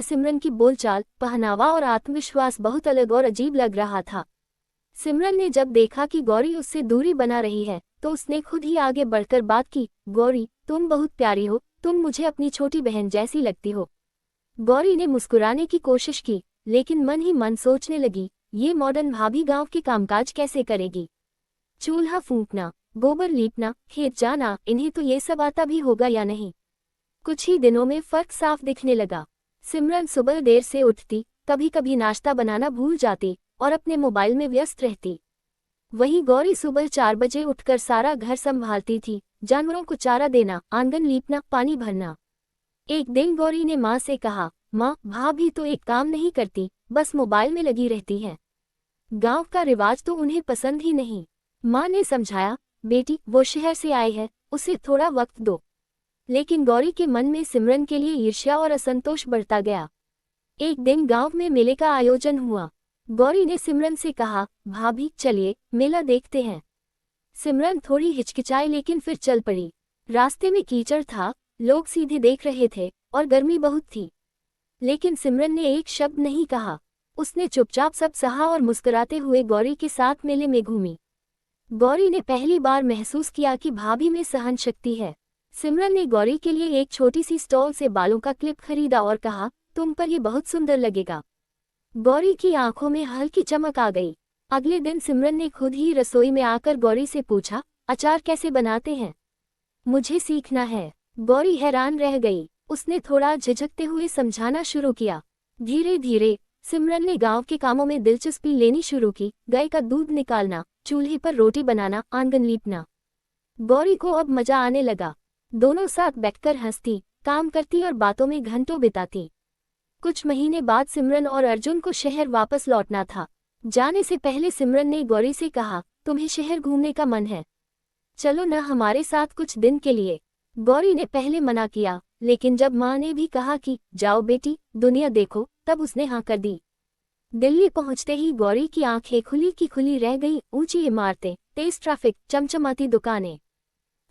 सिमरन की बोलचाल, पहनावा और आत्मविश्वास बहुत अलग और अजीब लग रहा था। सिमरन ने जब देखा कि गौरी उससे दूरी बना रही है तो उसने खुद ही आगे बढ़कर बात की, गौरी, तुम बहुत प्यारी हो, तुम मुझे अपनी छोटी बहन जैसी लगती हो। गौरी ने मुस्कुराने की कोशिश की, लेकिन मन ही मन सोचने लगी, ये मॉडर्न भाभी गांव के कामकाज कैसे करेगी। चूल्हा फूंकना, गोबर लीपना, खेत जाना, इन्हें तो ये सब आता भी होगा या नहीं। कुछ ही दिनों में फर्क साफ दिखने लगा। सिमरन सुबह देर से उठती, कभी कभी नाश्ता बनाना भूल जाती और अपने मोबाइल में व्यस्त रहती। वहीं गौरी सुबह 4 बजे उठकर सारा घर संभालती थी, जानवरों को चारा देना, आंगन लीपना, पानी भरना। एक दिन गौरी ने माँ से कहा, माँ, भाभी तो एक काम नहीं करती, बस मोबाइल में लगी रहती है। गांव का रिवाज तो उन्हें पसंद ही नहीं। माँ ने समझाया, बेटी, वो शहर से आई है, उसे थोड़ा वक्त दो। लेकिन गौरी के मन में सिमरन के लिए ईर्ष्या और असंतोष बढ़ता गया। एक दिन गांव में मेले का आयोजन हुआ। गौरी ने सिमरन से कहा, भाभी, चलिए मेला देखते हैं। सिमरन थोड़ी हिचकिचाई लेकिन फिर चल पड़ी। रास्ते में कीचड़ था, लोग सीधे देख रहे थे और गर्मी बहुत थी। लेकिन सिमरन ने एक शब्द नहीं कहा। उसने चुपचाप सब सहा और मुस्कुराते हुए गौरी के साथ मेले में घूमी। गौरी ने पहली बार महसूस किया कि भाभी में सहन शक्ति है। सिमरन ने गौरी के लिए एक छोटी सी स्टॉल से बालों का क्लिप खरीदा और कहा, तुम पर ये बहुत सुंदर लगेगा। गौरी की आंखों में हल्की चमक आ गई। अगले दिन सिमरन ने खुद ही रसोई में आकर गौरी से पूछा, अचार कैसे बनाते हैं, मुझे सीखना है। गौरी हैरान रह गई। उसने थोड़ा झिझकते हुए समझाना शुरू किया। धीरे धीरे सिमरन ने गांव के कामों में दिलचस्पी लेनी शुरू की, गाय का दूध निकालना, चूल्हे पर रोटी बनाना, आंगन लीपना। गौरी को अब मजा आने लगा। दोनों साथ बैठकर हंसती, काम करती और बातों में घंटों बिताती। कुछ महीने बाद सिमरन और अर्जुन को शहर वापस लौटना था। जाने से पहले सिमरन ने गौरी से कहा, तुम्हें शहर घूमने का मन है, चलो न हमारे साथ कुछ दिन के लिए। गौरी ने पहले मना किया, लेकिन जब माँ ने भी कहा कि जाओ बेटी, दुनिया देखो, तब उसने हाँ कर दी। दिल्ली पहुंचते ही गौरी की आंखें खुली की खुली रह गईं। ऊंची इमारतें, तेज ट्रैफिक, चमचमाती दुकानें।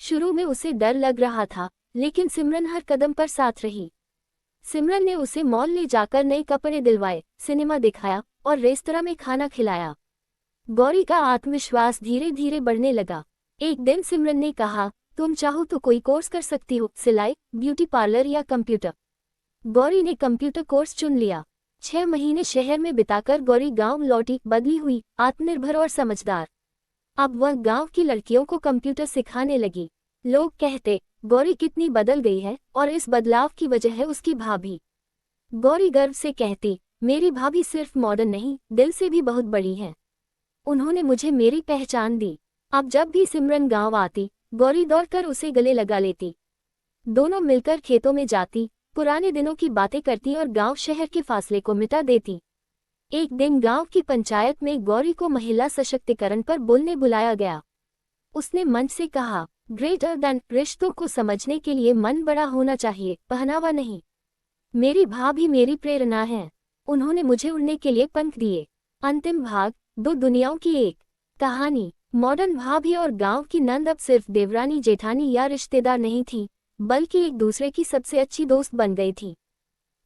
शुरू में उसे डर लग रहा था, लेकिन सिमरन हर कदम पर साथ रही। सिमरन ने उसे मॉल ले जाकर नए कपड़े दिलवाए, सिनेमा दिखाया और रेस्तरां में खाना खिलाया। गौरी का आत्मविश्वास धीरे धीरे बढ़ने लगा। एक दिन सिमरन ने कहा, तुम चाहो तो कोई कोर्स कर सकती हो, सिलाई, ब्यूटी पार्लर या कंप्यूटर। गौरी ने कंप्यूटर कोर्स चुन लिया। 6 महीने शहर में बिताकर गौरी गांव लौटी, बदली हुई, आत्मनिर्भर और समझदार। अब वह गांव की लड़कियों को कंप्यूटर सिखाने लगी। लोग कहते, गौरी कितनी बदल गई है, और इस बदलाव की वजह है उसकी भाभी। गौरी गर्व से कहती, मेरी भाभी सिर्फ मॉडर्न नहीं, दिल से भी बहुत बड़ी है। उन्होंने मुझे मेरी पहचान दी। अब जब भी सिमरन गांव आती, गौरी दौड़कर उसे गले लगा लेती। दोनों मिलकर खेतों में जाती, पुराने दिनों की बातें करती और गांव शहर के फासले को मिटा देती। एक दिन गांव की पंचायत में गौरी को महिला सशक्तिकरण पर बोलने बुलाया गया। उसने मंच से कहा, ग्रेटर देन, रिश्तों को समझने के लिए मन बड़ा होना चाहिए, पहनावा नहीं। मेरी भाभी मेरी प्रेरणा है। उन्होंने मुझे उड़ने के लिए पंख दिए। अंतिम भाग, 2 दुनियाओं की एक कहानी। मॉडर्न भाभी और गांव की नंद अब सिर्फ देवरानी जेठानी या रिश्तेदार नहीं थी, बल्कि एक दूसरे की सबसे अच्छी दोस्त बन गई थी।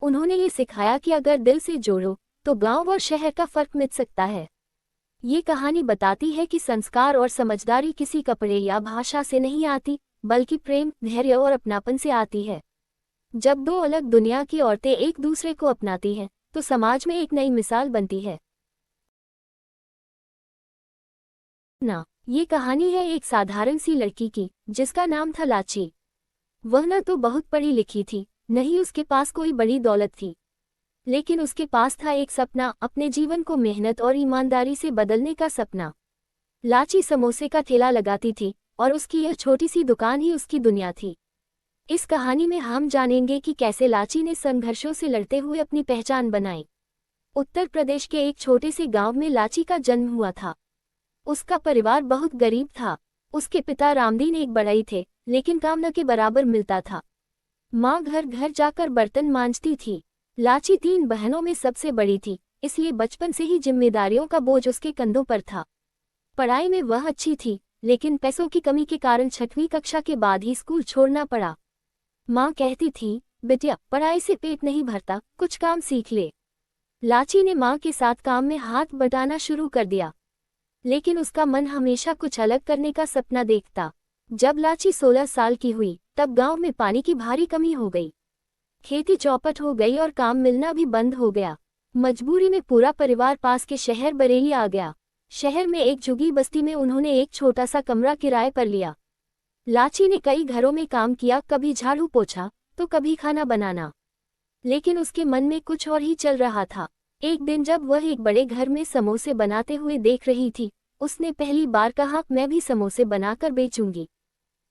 उन्होंने ये सिखाया कि अगर दिल से जोड़ो तो गांव और शहर का फर्क मिट सकता है। ये कहानी बताती है कि संस्कार और समझदारी किसी कपड़े या भाषा से नहीं आती, बल्कि प्रेम, धैर्य और अपनापन से आती है। जब 2 अलग दुनिया की औरतें एक दूसरे को अपनाती हैं, तो समाज में एक नई मिसाल बनती है। ये कहानी है एक साधारण सी लड़की की, जिसका नाम था लाची। वह न तो बहुत पढ़ी लिखी थी, न ही उसके पास कोई बड़ी दौलत थी, लेकिन उसके पास था एक सपना, अपने जीवन को मेहनत और ईमानदारी से बदलने का सपना। लाची समोसे का ठेला लगाती थी और उसकी यह छोटी सी दुकान ही उसकी दुनिया थी। इस कहानी में हम जानेंगे कि कैसे लाची ने संघर्षों से लड़ते हुए अपनी पहचान बनाई। उत्तर प्रदेश के एक छोटे से गांव में लाची का जन्म हुआ था। उसका परिवार बहुत गरीब था। उसके पिता रामदीन एक बढ़ई थे, लेकिन काम न के बराबर मिलता था। माँ घर घर जाकर बर्तन मांजती थी। लाची 3 बहनों में सबसे बड़ी थी, इसलिए बचपन से ही जिम्मेदारियों का बोझ उसके कंधों पर था। पढ़ाई में वह अच्छी थी, लेकिन पैसों की कमी के कारण 6वीं कक्षा के बाद ही स्कूल छोड़ना पड़ा। माँ कहती थी, बिटिया, पढ़ाई से पेट नहीं भरता, कुछ काम सीख ले। लाची ने माँ के साथ काम में हाथ बटाना शुरू कर दिया, लेकिन उसका मन हमेशा कुछ अलग करने का सपना देखता। जब लाची 16 साल की हुई, तब गांव में पानी की भारी कमी हो गई। खेती चौपट हो गई और काम मिलना भी बंद हो गया। मजबूरी में पूरा परिवार पास के शहर बरेली आ गया। शहर में एक झुग्गी बस्ती में उन्होंने एक छोटा सा कमरा किराए पर लिया। लाची ने कई घरों में काम किया, कभी झाड़ू पोछा तो कभी खाना बनाना, लेकिन उसके मन में कुछ और ही चल रहा था। एक दिन जब वह एक बड़े घर में समोसे बनाते हुए देख रही थी, उसने पहली बार कहा, मैं भी समोसे बनाकर बेचूंगी।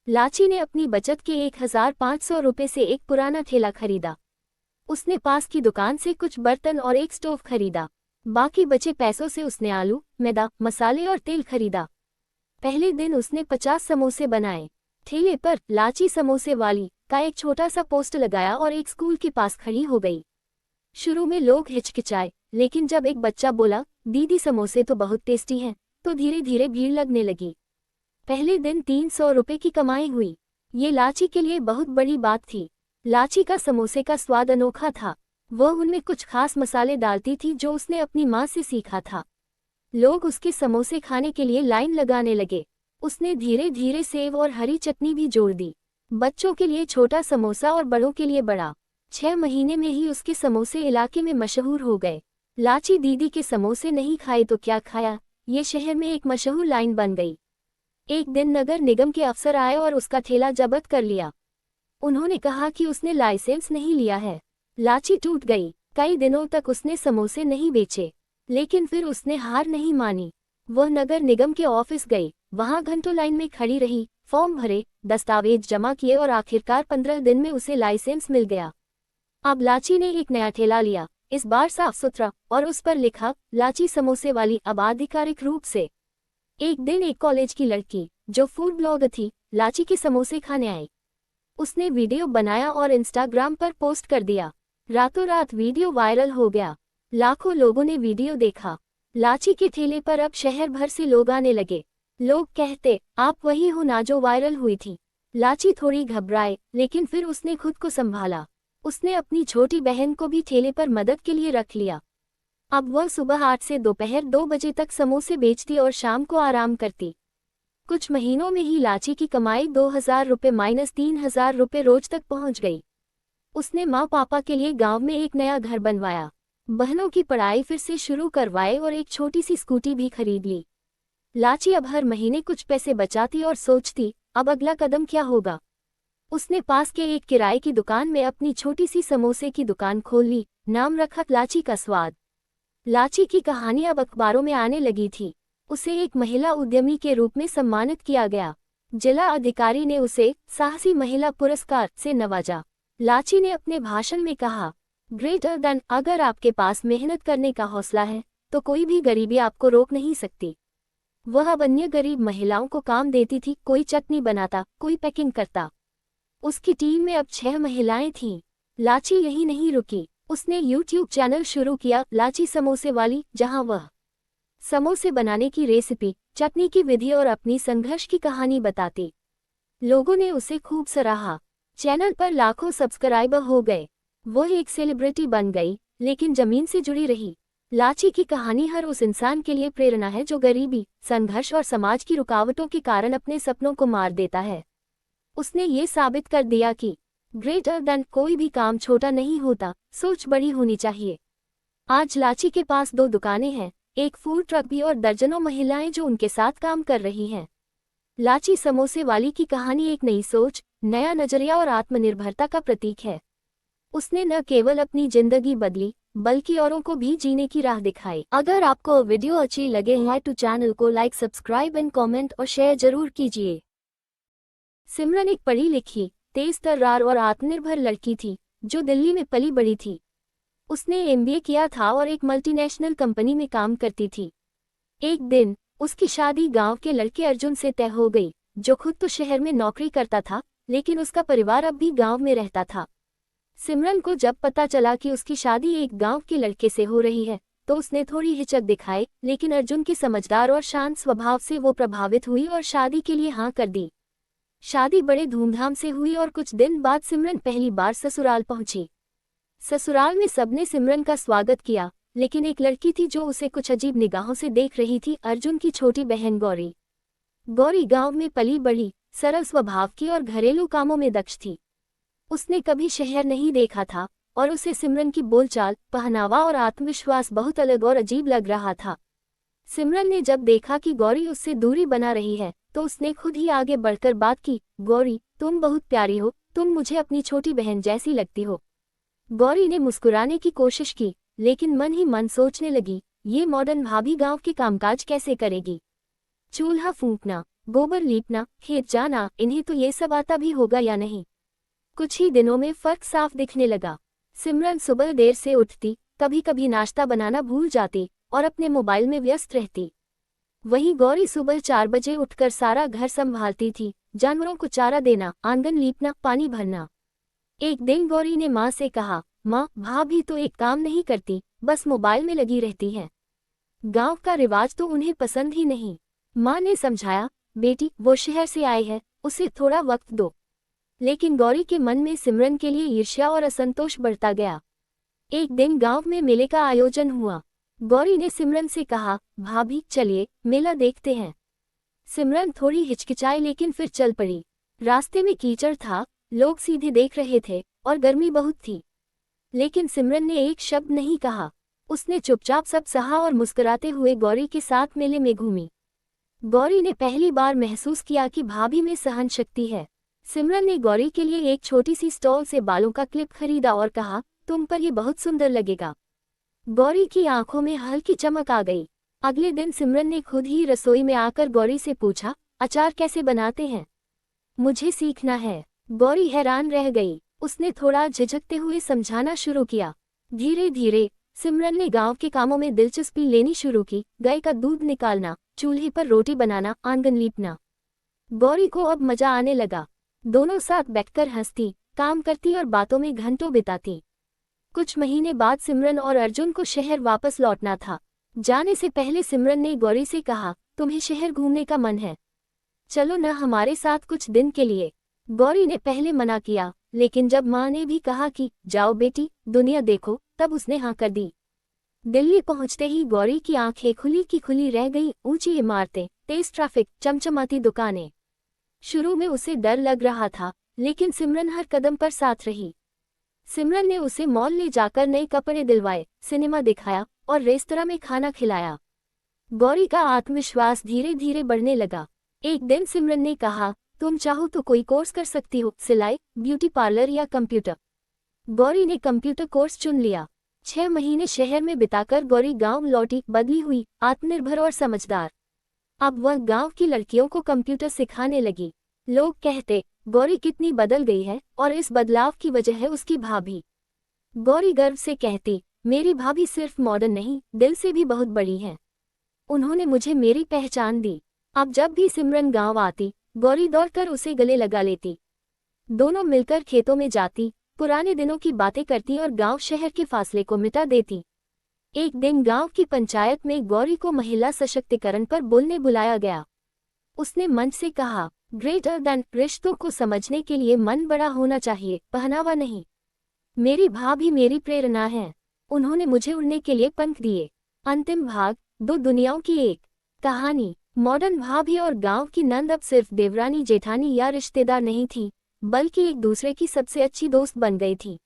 लाची ने अपनी बचत के 1500 रुपये से एक पुराना ठेला खरीदा। उसने पास की दुकान से कुछ बर्तन और एक स्टोव खरीदा। बाकी बचे पैसों से उसने आलू, मैदा, मसाले और तेल खरीदा। पहले दिन उसने 50 समोसे बनाए। ठेले पर लाची समोसे वाली का एक छोटा सा पोस्टर लगाया और एक स्कूल के पास खड़ी हो गई। शुरू में लोग हिचकिचाए, लेकिन जब एक बच्चा बोला, दीदी समोसे तो बहुत टेस्टी हैं, तो धीरे धीरे भीड़ लगने लगी। पहले दिन 300 रुपये की कमाई हुई। ये लाची के लिए बहुत बड़ी बात थी। लाची का समोसे का स्वाद अनोखा था। वह उनमें कुछ खास मसाले डालती थी जो उसने अपनी माँ से सीखा था। लोग उसके समोसे खाने के लिए लाइन लगाने लगे। उसने धीरे धीरे सेव और हरी चटनी भी जोड़ दी। बच्चों के लिए छोटा समोसा और बड़ों के लिए बड़ा। 6 महीने में ही उसके समोसे इलाके में मशहूर हो गए। लाची दीदी के समोसे नहीं खाए तो क्या खाया, ये शहर में एक मशहूर लाइन बन गई। एक दिन नगर निगम के अफसर आए और उसका ठेला जब्त कर लिया। उन्होंने कहा कि उसने लाइसेंस नहीं लिया है। लाची टूट गई। कई दिनों तक उसने समोसे नहीं बेचे, लेकिन फिर उसने हार नहीं मानी। वह नगर निगम के ऑफिस गई, वहां घंटों लाइन में खड़ी रही, फॉर्म भरे, दस्तावेज जमा किए और आखिरकार 15 दिन में उसे लाइसेंस मिल गया। अब लाची ने एक नया ठेला लिया, इस बार साफ सुथरा, और उस पर लिखा, लाची समोसे वाली। अब आधिकारिक रूप से। एक दिन एक कॉलेज की लड़की, जो फूड ब्लॉगर थी, लाची के समोसे खाने आई। उसने वीडियो बनाया और इंस्टाग्राम पर पोस्ट कर दिया। रातों रात वीडियो वायरल हो गया। लाखों लोगों ने वीडियो देखा। लाची के ठेले पर अब शहर भर से लोग आने लगे। लोग कहते, आप वही हो ना जो वायरल हुई थी। लाची थोड़ी घबराए, लेकिन फिर उसने खुद को संभाला। उसने अपनी छोटी बहन को भी ठेले पर मदद के लिए रख लिया। अब वह सुबह 8 से दोपहर 2 बजे तक समोसे बेचती और शाम को आराम करती। कुछ महीनों में ही लाची की कमाई 2000 रुपये - 3000 रुपये रोज तक पहुंच गई। उसने माँ पापा के लिए गांव में एक नया घर बनवाया, बहनों की पढ़ाई फिर से शुरू करवाए और एक छोटी सी स्कूटी भी खरीद ली। लाची अब हर महीने कुछ पैसे बचाती और सोचती, अब अगला कदम क्या होगा। उसने पास के एक किराए की दुकान में अपनी छोटी सी समोसे की दुकान खोल ली। नाम रखा लाची का स्वाद। लाची की कहानी अब अखबारों में आने लगी थी। उसे एक महिला उद्यमी के रूप में सम्मानित किया गया। जिला अधिकारी ने उसे साहसी महिला पुरस्कार से नवाजा। लाची ने अपने भाषण में कहा, ग्रेटर देन, अगर आपके पास मेहनत करने का हौसला है तो कोई भी गरीबी आपको रोक नहीं सकती। वह अब अन्य गरीब महिलाओं को काम देती थी, कोई चटनी बनाता, कोई पैकिंग करता। उसकी टीम में अब 6 महिलाएं थीं। लाची यही नहीं रुकी, उसने YouTube चैनल शुरू किया, लाची समोसे वाली, जहां वह समोसे बनाने की रेसिपी, चटनी की विधि और अपनी संघर्ष की कहानी बताती। लोगों ने उसे खूब सराहा। चैनल पर लाखों सब्सक्राइबर हो गए। वह एक सेलिब्रिटी बन गई, लेकिन जमीन से जुड़ी रही। लाची की कहानी हर उस इंसान के लिए प्रेरणा है जो गरीबी, संघर्ष और समाज की रुकावटों के कारण अपने सपनों को मार देता है। उसने ये साबित कर दिया कि ग्रेटर देन कोई भी काम छोटा नहीं होता, सोच बड़ी होनी चाहिए। आज लाची के पास 2 दुकानें हैं, एक फूड ट्रक भी और दर्जनों महिलाएं जो उनके साथ काम कर रही हैं। लाची समोसे वाली की कहानी एक नई सोच, नया नजरिया और आत्मनिर्भरता का प्रतीक है। उसने न केवल अपनी जिंदगी बदली, बल्कि औरों को भी जीने की राह दिखाई। अगर आपको वीडियो अच्छी लगे है तो चैनल को लाइक, सब्सक्राइब एंड कमेंट और शेयर जरूर कीजिए। सिमरन एक पढ़ी लिखी, तेज तर्रार और आत्मनिर्भर लड़की थी, जो दिल्ली में पली बड़ी थी। उसने MBA किया था और एक मल्टीनेशनल कंपनी में काम करती थी। एक दिन उसकी शादी गांव के लड़के अर्जुन से तय हो गई, जो खुद तो शहर में नौकरी करता था, लेकिन उसका परिवार अब भी गांव में रहता था। सिमरन को जब पता चला कि उसकी शादी एक गांव के लड़के से हो रही है, तो उसने थोड़ी हिचक दिखाई, लेकिन अर्जुन के समझदार और शांत स्वभाव से वो प्रभावित हुई और शादी के लिए हाँ कर दी। शादी बड़े धूमधाम से हुई और कुछ दिन बाद सिमरन पहली बार ससुराल पहुंची। ससुराल में सबने सिमरन का स्वागत किया, लेकिन एक लड़की थी जो उसे कुछ अजीब निगाहों से देख रही थी। अर्जुन की छोटी बहन गौरी। गौरी गांव में पली बढ़ी, सरल स्वभाव की और घरेलू कामों में दक्ष थी। उसने कभी शहर नहीं देखा था और उसे सिमरन की बोलचाल, पहनावा और आत्मविश्वास बहुत अलग और अजीब लग रहा था। सिमरन ने जब देखा कि गौरी उससे दूरी बना रही है, तो उसने खुद ही आगे बढ़कर बात की, गौरी, तुम बहुत प्यारी हो, तुम मुझे अपनी छोटी बहन जैसी लगती हो। गौरी ने मुस्कुराने की कोशिश की, लेकिन मन ही मन सोचने लगी, ये मॉडर्न भाभी गांव के कामकाज कैसे करेगी। चूल्हा फूंकना, गोबर लीपना, खेत जाना, इन्हें तो ये सब आता भी होगा या नहीं। कुछ ही दिनों में फर्क साफ दिखने लगा। सिमरन सुबह देर से उठती, कभी कभी नाश्ता बनाना भूल जाती और अपने मोबाइल में व्यस्त रहती। वहीं गौरी सुबह 4 बजे उठकर सारा घर संभालती थी, जानवरों को चारा देना, आंगन लीपना, पानी भरना। एक दिन गौरी ने माँ से कहा, माँ, भाभी तो एक काम नहीं करती, बस मोबाइल में लगी रहती है। गांव का रिवाज तो उन्हें पसंद ही नहीं। माँ ने समझाया, बेटी, वो शहर से आई है, उसे थोड़ा वक्त दो। लेकिन गौरी के मन में सिमरन के लिए ईर्ष्या और असंतोष बढ़ता गया। एक दिन गांव में मेले का आयोजन हुआ। गौरी ने सिमरन से कहा, भाभी, चलिए मेला देखते हैं। सिमरन थोड़ी हिचकिचाई, लेकिन फिर चल पड़ी। रास्ते में कीचड़ था, लोग सीधे देख रहे थे और गर्मी बहुत थी। लेकिन सिमरन ने एक शब्द नहीं कहा। उसने चुपचाप सब सहा और मुस्कुराते हुए गौरी के साथ मेले में घूमी। गौरी ने पहली बार महसूस किया कि भाभी में सहन शक्ति है। सिमरन ने गौरी के लिए एक छोटी सी स्टॉल से बालों का क्लिप खरीदा और कहा, तुम पर ये बहुत सुंदर लगेगा। गौरी की आंखों में हल्की चमक आ गई। अगले दिन सिमरन ने खुद ही रसोई में आकर गौरी से पूछा, अचार कैसे बनाते हैं, मुझे सीखना है। गौरी हैरान रह गई। उसने थोड़ा झिझकते हुए समझाना शुरू किया। धीरे धीरे सिमरन ने गांव के कामों में दिलचस्पी लेनी शुरू की, गाय का दूध निकालना, चूल्हे पर रोटी बनाना, आंगन लीपना। गौरी को अब मजा आने लगा। दोनों साथ बैठकर हंसती, काम करती और बातों में घंटों बिताती। कुछ महीने बाद सिमरन और अर्जुन को शहर वापस लौटना था। जाने से पहले सिमरन ने गौरी से कहा, तुम्हें शहर घूमने का मन है, चलो न हमारे साथ कुछ दिन के लिए। गौरी ने पहले मना किया, लेकिन जब माँ ने भी कहा कि जाओ बेटी, दुनिया देखो, तब उसने हाँ कर दी। दिल्ली पहुंचते ही गौरी की आंखें खुली की खुली रह गई। ऊंची इमारतें, तेज ट्रैफिक, चमचमाती दुकानें। शुरू में उसे डर लग रहा था, लेकिन सिमरन हर कदम पर साथ रही। सिमरन ने उसे मॉल ले जाकर नए कपड़े दिलवाए, सिनेमा दिखाया और रेस्तरां में खाना खिलाया। गौरी का आत्मविश्वास धीरे धीरे बढ़ने लगा। एक दिन सिमरन ने कहा, तुम चाहो तो कोई कोर्स कर सकती हो, सिलाई, ब्यूटी पार्लर या कंप्यूटर। गौरी ने कंप्यूटर कोर्स चुन लिया। 6 महीने शहर में बिताकर गौरी गांव लौटी, बदली हुई, आत्मनिर्भर और समझदार। अब वह गांव की लड़कियों को कंप्यूटर सिखाने लगी। लोग कहते, गौरी कितनी बदल गई है, और इस बदलाव की वजह है उसकी भाभी। गौरी गर्व से कहती, मेरी भाभी सिर्फ मॉडर्न नहीं, दिल से भी बहुत बड़ी है। उन्होंने मुझे मेरी पहचान दी। अब जब भी सिमरन गांव आती, गौरी दौड़कर उसे गले लगा लेती। दोनों मिलकर खेतों में जाती, पुराने दिनों की बातें करती और गांव शहर के फासले को मिटा देती। एक दिन गांव की पंचायत में गौरी को महिला सशक्तिकरण पर बोलने बुलाया गया। उसने मंच से कहा, ग्रेटर देन, रिश्तों को समझने के लिए मन बड़ा होना चाहिए, पहनावा नहीं। मेरी भाभी मेरी प्रेरणा है। उन्होंने मुझे उड़ने के लिए पंख दिए। अंतिम भाग, 2 दुनियाओं की एक कहानी। मॉडर्न भाभी और गांव की नंद अब सिर्फ देवरानी जेठानी या रिश्तेदार नहीं थी, बल्कि एक दूसरे की सबसे अच्छी दोस्त बन गई थी।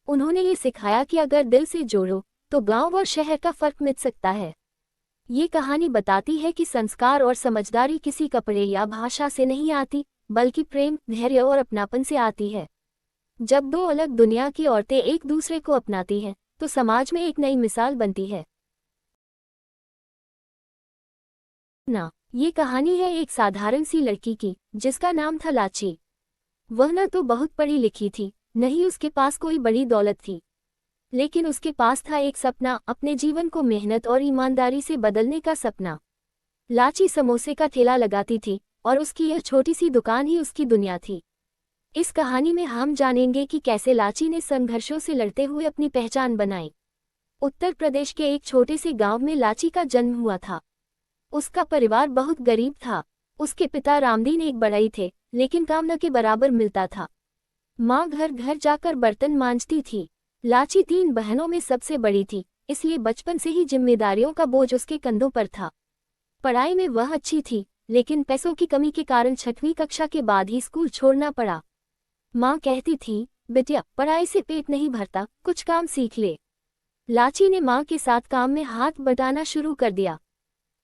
उन्होंने ये सिखाया कि अगर दिल से जोड़ो तो गांव और शहर का फर्क मिट सकता है। ये कहानी बताती है कि संस्कार और समझदारी किसी कपड़े या भाषा से नहीं आती, बल्कि प्रेम, धैर्य और अपनापन से आती है। जब 2 अलग दुनिया की औरतें एक दूसरे को अपनाती हैं, तो समाज में एक नई मिसाल बनती है। ये कहानी है एक साधारण सी लड़की की, जिसका नाम था लाची। वह न तो बहुत पढ़ी लिखी थी, न ही उसके पास कोई बड़ी दौलत थी, लेकिन उसके पास था एक सपना, अपने जीवन को मेहनत और ईमानदारी से बदलने का सपना। लाची समोसे का ठेला लगाती थी और उसकी यह छोटी सी दुकान ही उसकी दुनिया थी। इस कहानी में हम जानेंगे कि कैसे लाची ने संघर्षों से लड़ते हुए अपनी पहचान बनाई। उत्तर प्रदेश के एक छोटे से गांव में लाची का जन्म हुआ था। उसका परिवार बहुत गरीब था। उसके पिता रामदीन एक बढ़ई थे, लेकिन काम न के बराबर मिलता था। माँ घर घर जाकर बर्तन मांजती थी। लाची 3 बहनों में सबसे बड़ी थी, इसलिए बचपन से ही जिम्मेदारियों का बोझ उसके कंधों पर था। पढ़ाई में वह अच्छी थी, लेकिन पैसों की कमी के कारण 6वीं कक्षा के बाद ही स्कूल छोड़ना पड़ा। माँ कहती थी, बेटिया पढ़ाई से पेट नहीं भरता, कुछ काम सीख ले। लाची ने माँ के साथ काम में हाथ बटाना शुरू कर दिया,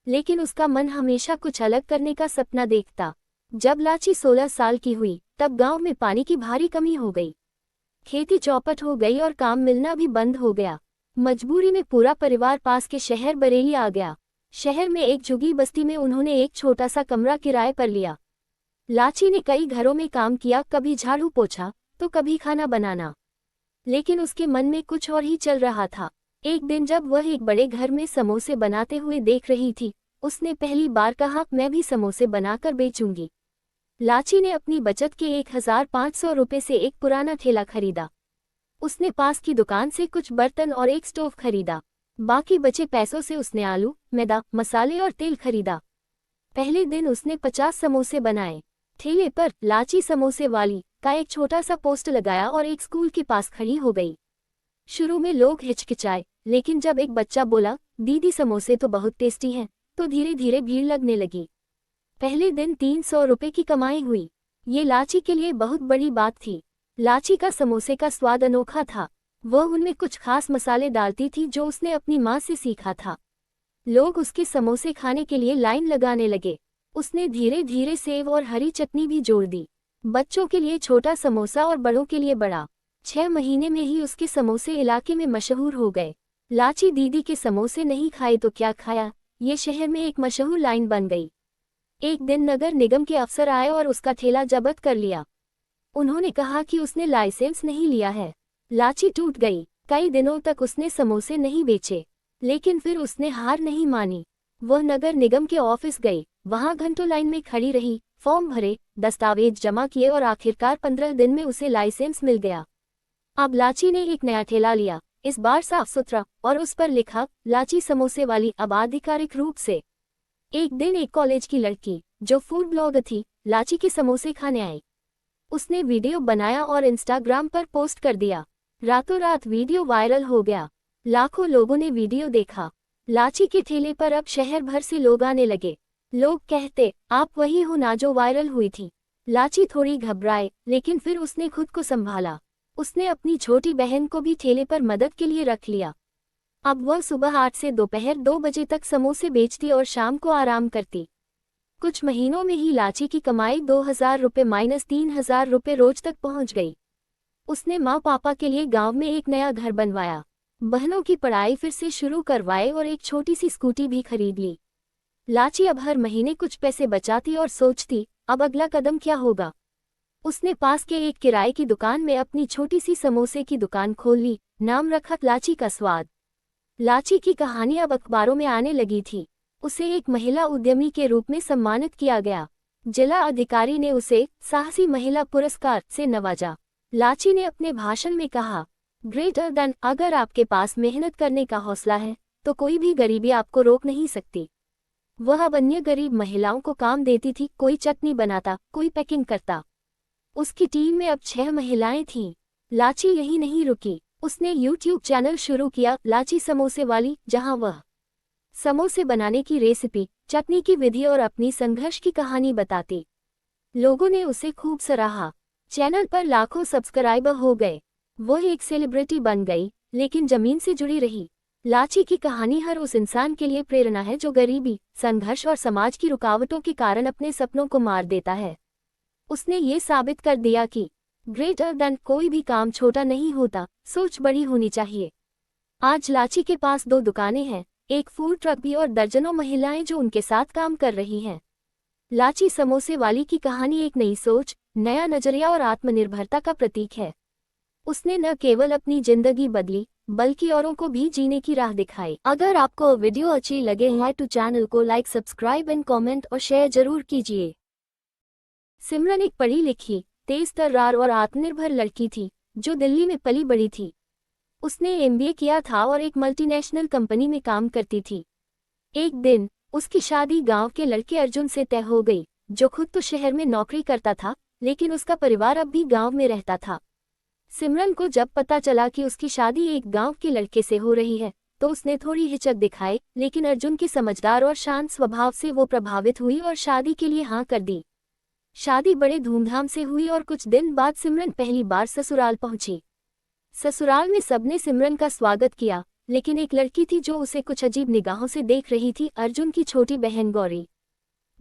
लेकिन उसका मन हमेशा कुछ अलग करने का सपना देखता। जब लाची 16 साल की हुई, तब गांव में पानी की भारी कमी हो गई। खेती चौपट हो गई और काम मिलना भी बंद हो गया। मजबूरी में पूरा परिवार पास के शहर बरेली आ गया। शहर में एक झुग्गी बस्ती में उन्होंने एक छोटा सा कमरा किराए पर लिया। लाची ने कई घरों में काम किया, कभी झाड़ू पोछा तो कभी खाना बनाना, लेकिन उसके मन में कुछ और ही चल रहा था। एक दिन जब वह एक बड़े घर में समोसे बनाते हुए देख रही थी, उसने पहली बार कहा, मैं भी समोसे बनाकर बेचूंगी। लाची ने अपनी बचत के 1500 रुपये से एक पुराना ठेला खरीदा। उसने पास की दुकान से कुछ बर्तन और एक स्टोव खरीदा। बाकी बचे पैसों से उसने आलू, मैदा, मसाले और तेल खरीदा। पहले दिन उसने 50 समोसे बनाए। ठेले पर लाची समोसे वाली का एक छोटा सा पोस्ट लगाया और एक स्कूल के पास खड़ी हो गई। शुरू में लोग हिचकिचाए, लेकिन जब एक बच्चा बोला, दीदी समोसे तो बहुत टेस्टी हैं, तो धीरे धीरे भीड़ लगने लगी। पहले दिन 300 रुपये की कमाई हुई। ये लाची के लिए बहुत बड़ी बात थी। लाची का समोसे का स्वाद अनोखा था। वह उनमें कुछ खास मसाले डालती थी जो उसने अपनी माँ से सीखा था। लोग उसके समोसे खाने के लिए लाइन लगाने लगे। उसने धीरे धीरे सेव और हरी चटनी भी जोड़ दी। बच्चों के लिए छोटा समोसा और बड़ों के लिए बड़ा। 6 महीने में ही उसके समोसे इलाके में मशहूर हो गए। लाची दीदी के समोसे नहीं खाए तो क्या खाया, ये शहर में एक मशहूर लाइन बन गई। एक दिन नगर निगम के अफसर आए और उसका ठेला जब्त कर लिया। उन्होंने कहा कि उसने लाइसेंस नहीं लिया है। लाची टूट गई। कई दिनों तक उसने समोसे नहीं बेचे, लेकिन फिर उसने हार नहीं मानी। वह नगर निगम के ऑफिस गई, वहां घंटों लाइन में खड़ी रही, फॉर्म भरे, दस्तावेज जमा किए और आखिरकार 15 दिन में उसे लाइसेंस मिल गया। अब लाची ने एक नया ठेला लिया, इस बार साफ सुथरा, और उस पर लिखा, लाची समोसे वाली। अब आधिकारिक रूप से। एक दिन एक कॉलेज की लड़की, जो फूड ब्लॉगर थी, लाची के समोसे खाने आई। उसने वीडियो बनाया और इंस्टाग्राम पर पोस्ट कर दिया। रातों रात वीडियो वायरल हो गया। लाखों लोगों ने वीडियो देखा। लाची के ठेले पर अब शहर भर से लोग आने लगे। लोग कहते, आप वही हो ना जो वायरल हुई थी। लाची थोड़ी घबराए, लेकिन फिर उसने खुद को संभाला। उसने अपनी छोटी बहन को भी ठेले पर मदद के लिए रख लिया। अब वह सुबह 8 से दोपहर 2 बजे तक समोसे बेचती और शाम को आराम करती। कुछ महीनों में ही लाची की कमाई 2000 रुपये - 3000 रुपये रोज तक पहुंच गई। उसने माँ पापा के लिए गांव में एक नया घर बनवाया, बहनों की पढ़ाई फिर से शुरू करवाए और एक छोटी सी स्कूटी भी खरीद ली। लाची अब हर महीने कुछ पैसे बचाती और सोचती, अब अगला कदम क्या होगा। उसने पास के एक किराए की दुकान में अपनी छोटी सी समोसे की दुकान खोल ली। नाम रखा लाची का स्वाद। लाची की कहानी अब अखबारों में आने लगी थी। उसे एक महिला उद्यमी के रूप में सम्मानित किया गया। जिला अधिकारी ने उसे साहसी महिला पुरस्कार से नवाजा। लाची ने अपने भाषण में कहा, ग्रेटर देन, अगर आपके पास मेहनत करने का हौसला है तो कोई भी गरीबी आपको रोक नहीं सकती। वह अब अन्य गरीब महिलाओं को काम देती थी, कोई चटनी बनाता, कोई पैकिंग करता। उसकी टीम में अब 6 महिलाएं थीं। लाची यही नहीं रुकी, उसने YouTube चैनल शुरू किया, लाची समोसे वाली, जहां वह समोसे बनाने की रेसिपी, चटनी की विधि और अपनी संघर्ष की कहानी बताती। लोगों ने उसे खूब सराहा। चैनल पर लाखों सब्सक्राइबर हो गए। वह एक सेलिब्रिटी बन गई, लेकिन जमीन से जुड़ी रही। लाची की कहानी हर उस इंसान के लिए प्रेरणा है जो गरीबी, संघर्ष और समाज की रुकावटों के कारण अपने सपनों को मार देता है। उसने ये साबित कर दिया कि ग्रेटर देन कोई भी काम छोटा नहीं होता, सोच बड़ी होनी चाहिए। आज लाची के पास 2 दुकानें हैं, एक फूड ट्रक भी और दर्जनों महिलाएं जो उनके साथ काम कर रही हैं। लाची समोसे वाली की कहानी एक नई सोच, नया नजरिया और आत्मनिर्भरता का प्रतीक है। उसने न केवल अपनी जिंदगी बदली, बल्कि औरों को भी जीने की राह दिखाई। अगर आपको वीडियो अच्छी लगे है तो चैनल को लाइक, सब्सक्राइब एंड कमेंट और शेयर जरूर कीजिए। सिमरन एक पढ़ी लिखी, तेज तर्रार और आत्मनिर्भर लड़की थी, जो दिल्ली में पली बड़ी थी। उसने MBA किया था और एक मल्टीनेशनल कंपनी में काम करती थी। एक दिन उसकी शादी गांव के लड़के अर्जुन से तय हो गई, जो खुद तो शहर में नौकरी करता था, लेकिन उसका परिवार अब भी गांव में रहता था। सिमरन को जब पता चला कि उसकी शादी एक गांव के लड़के से हो रही है, तो उसने थोड़ी हिचक दिखाई, लेकिन अर्जुन के समझदार और शांत स्वभाव से वो प्रभावित हुई और शादी के लिए हाँ कर दी। शादी बड़े धूमधाम से हुई और कुछ दिन बाद सिमरन पहली बार ससुराल पहुंची। ससुराल में सबने सिमरन का स्वागत किया, लेकिन एक लड़की थी जो उसे कुछ अजीब निगाहों से देख रही थी, अर्जुन की छोटी बहन गौरी।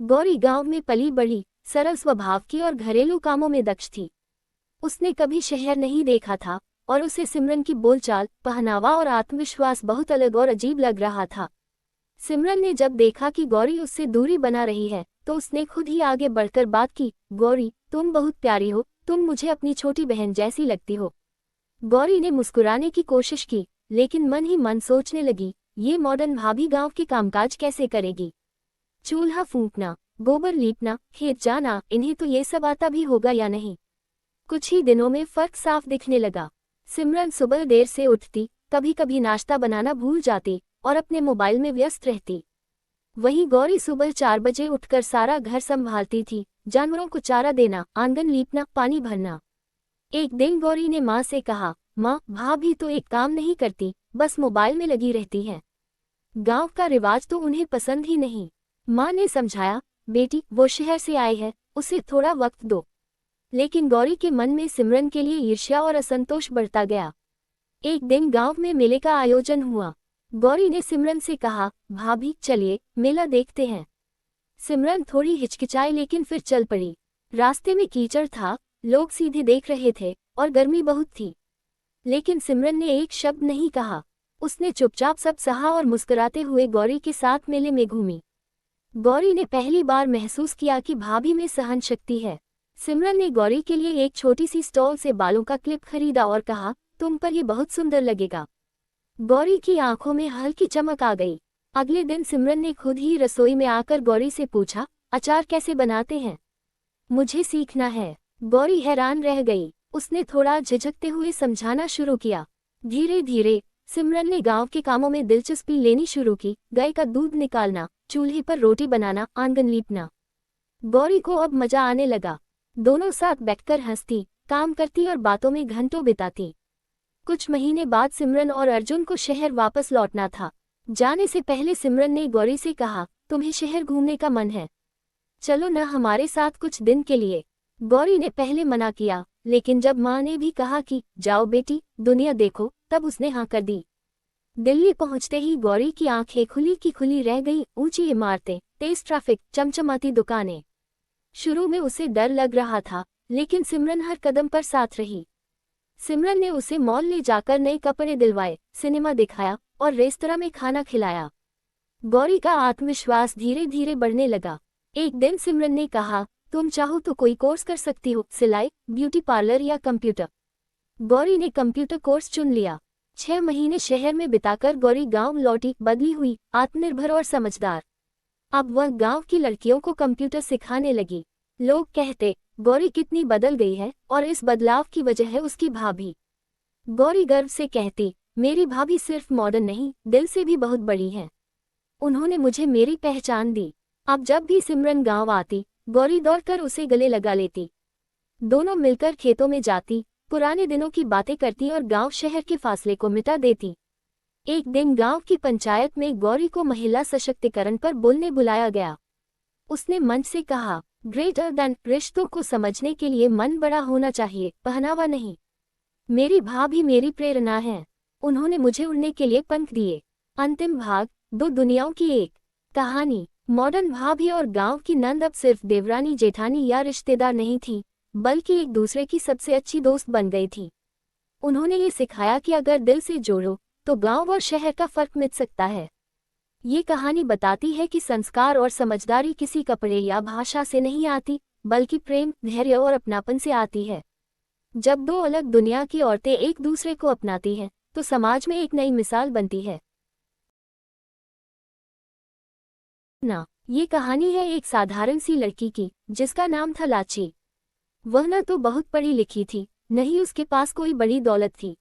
गौरी गांव में पली बढ़ी, सरल स्वभाव की और घरेलू कामों में दक्ष थी। उसने कभी शहर नहीं देखा था और उसे सिमरन की बोलचाल, पहनावा और आत्मविश्वास बहुत अलग और अजीब लग रहा था। सिमरन ने जब देखा कि गौरी उससे दूरी बना रही है, तो उसने खुद ही आगे बढ़कर बात की, गौरी, तुम बहुत प्यारी हो, तुम मुझे अपनी छोटी बहन जैसी लगती हो। गौरी ने मुस्कुराने की कोशिश की, लेकिन मन ही मन सोचने लगी, ये मॉडर्न भाभी गांव के कामकाज कैसे करेगी। चूल्हा फूंकना, गोबर लीपना, खेत जाना, इन्हें तो ये सब आता भी होगा या नहीं। कुछ ही दिनों में फर्क साफ दिखने लगा। सिमरन सुबह देर से उठती, कभी कभी नाश्ता बनाना भूल जाती और अपने मोबाइल में व्यस्त रहती। वहीं गौरी सुबह 4 बजे उठकर सारा घर संभालती थी, जानवरों को चारा देना, आंगन लीपना, पानी भरना। एक दिन गौरी ने माँ से कहा, माँ, भाभी तो एक काम नहीं करती, बस मोबाइल में लगी रहती है। गांव का रिवाज तो उन्हें पसंद ही नहीं। माँ ने समझाया, बेटी, वो शहर से आई है, उसे थोड़ा वक्त दो। लेकिन गौरी के मन में सिमरन के लिए ईर्ष्या और असंतोष बढ़ता गया। एक दिन गांव में मेले का आयोजन हुआ। गौरी ने सिमरन से कहा, भाभी, चलिए मेला देखते हैं। सिमरन थोड़ी हिचकिचाई, लेकिन फिर चल पड़ी। रास्ते में कीचड़ था, लोग सीधे देख रहे थे और गर्मी बहुत थी। लेकिन सिमरन ने एक शब्द नहीं कहा। उसने चुपचाप सब सहा और मुस्कुराते हुए गौरी के साथ मेले में घूमी। गौरी ने पहली बार महसूस किया कि भाभी में सहन शक्ति है। सिमरन ने गौरी के लिए एक छोटी सी स्टॉल से बालों का क्लिप खरीदा और कहा, तुम पर ये बहुत सुंदर लगेगा। गौरी की आंखों में हल्की चमक आ गई। अगले दिन सिमरन ने खुद ही रसोई में आकर गौरी से पूछा, अचार कैसे बनाते हैं, मुझे सीखना है। गौरी हैरान रह गई। उसने थोड़ा झिझकते हुए समझाना शुरू किया। धीरे धीरे सिमरन ने गांव के कामों में दिलचस्पी लेनी शुरू की, गाय का दूध निकालना, चूल्हे पर रोटी बनाना, आंगन लीपना। गौरी को अब मजा आने लगा। दोनों साथ बैठकर हंसती, काम करती और बातों में घंटों बिताती। कुछ महीने बाद सिमरन और अर्जुन को शहर वापस लौटना था। जाने से पहले सिमरन ने गौरी से कहा, तुम्हें शहर घूमने का मन है, चलो न हमारे साथ कुछ दिन के लिए। गौरी ने पहले मना किया, लेकिन जब माँ ने भी कहा कि जाओ बेटी, दुनिया देखो, तब उसने हाँ कर दी। दिल्ली पहुंचते ही गौरी की आंखें खुली की खुली रह गई। ऊंची इमारतें, तेज ट्रैफिक, चमचमाती दुकानें। शुरू में उसे डर लग रहा था, लेकिन सिमरन हर कदम पर साथ रही। सिमरन ने उसे मॉल ले जाकर नए कपड़े दिलवाए, सिनेमा दिखाया और रेस्तरां में खाना खिलाया। गौरी का आत्मविश्वास धीरे धीरे बढ़ने लगा। एक दिन सिमरन ने कहा, तुम चाहो तो कोई कोर्स कर सकती हो, सिलाई, ब्यूटी पार्लर या कंप्यूटर। गौरी ने कंप्यूटर कोर्स चुन लिया। 6 महीने शहर में बिताकर गौरी गांव लौटी, बदली हुई, आत्मनिर्भर और समझदार। अब वह गांव की लड़कियों को कंप्यूटर सिखाने लगी। लोग कहते, गौरी कितनी बदल गई है, और इस बदलाव की वजह है उसकी भाभी। गौरी गर्व से कहती, मेरी भाभी सिर्फ मॉडर्न नहीं, दिल से भी बहुत बड़ी है। उन्होंने मुझे मेरी पहचान दी। अब जब भी सिमरन गांव आती, गौरी दौड़कर उसे गले लगा लेती। दोनों मिलकर खेतों में जाती, पुराने दिनों की बातें करती और गांव शहर के फासले को मिटा देती। एक दिन गांव की पंचायत में गौरी को महिला सशक्तिकरण पर बोलने बुलाया गया। उसने मंच से कहा, ग्रेटर देन, रिश्तों को समझने के लिए मन बड़ा होना चाहिए, पहनावा नहीं। मेरी भाभी मेरी प्रेरणा है। उन्होंने मुझे उड़ने के लिए पंख दिए। अंतिम भाग, 2 दुनियाओं की एक कहानी। मॉडर्न भाभी और गांव की नंद अब सिर्फ देवरानी जेठानी या रिश्तेदार नहीं थी, बल्कि एक दूसरे की सबसे अच्छी दोस्त बन गई थी। उन्होंने ये सिखाया कि अगर दिल से जोड़ो तो गांव और शहर का फर्क मिट सकता है। ये कहानी बताती है कि संस्कार और समझदारी किसी कपड़े या भाषा से नहीं आती, बल्कि प्रेम, धैर्य और अपनापन से आती है। जब 2 अलग दुनिया की औरतें एक दूसरे को अपनाती हैं, तो समाज में एक नई मिसाल बनती है। ये कहानी है एक साधारण सी लड़की की, जिसका नाम था लाची। वह न तो बहुत पढ़ी लिखी थी, न ही उसके पास कोई बड़ी दौलत थी,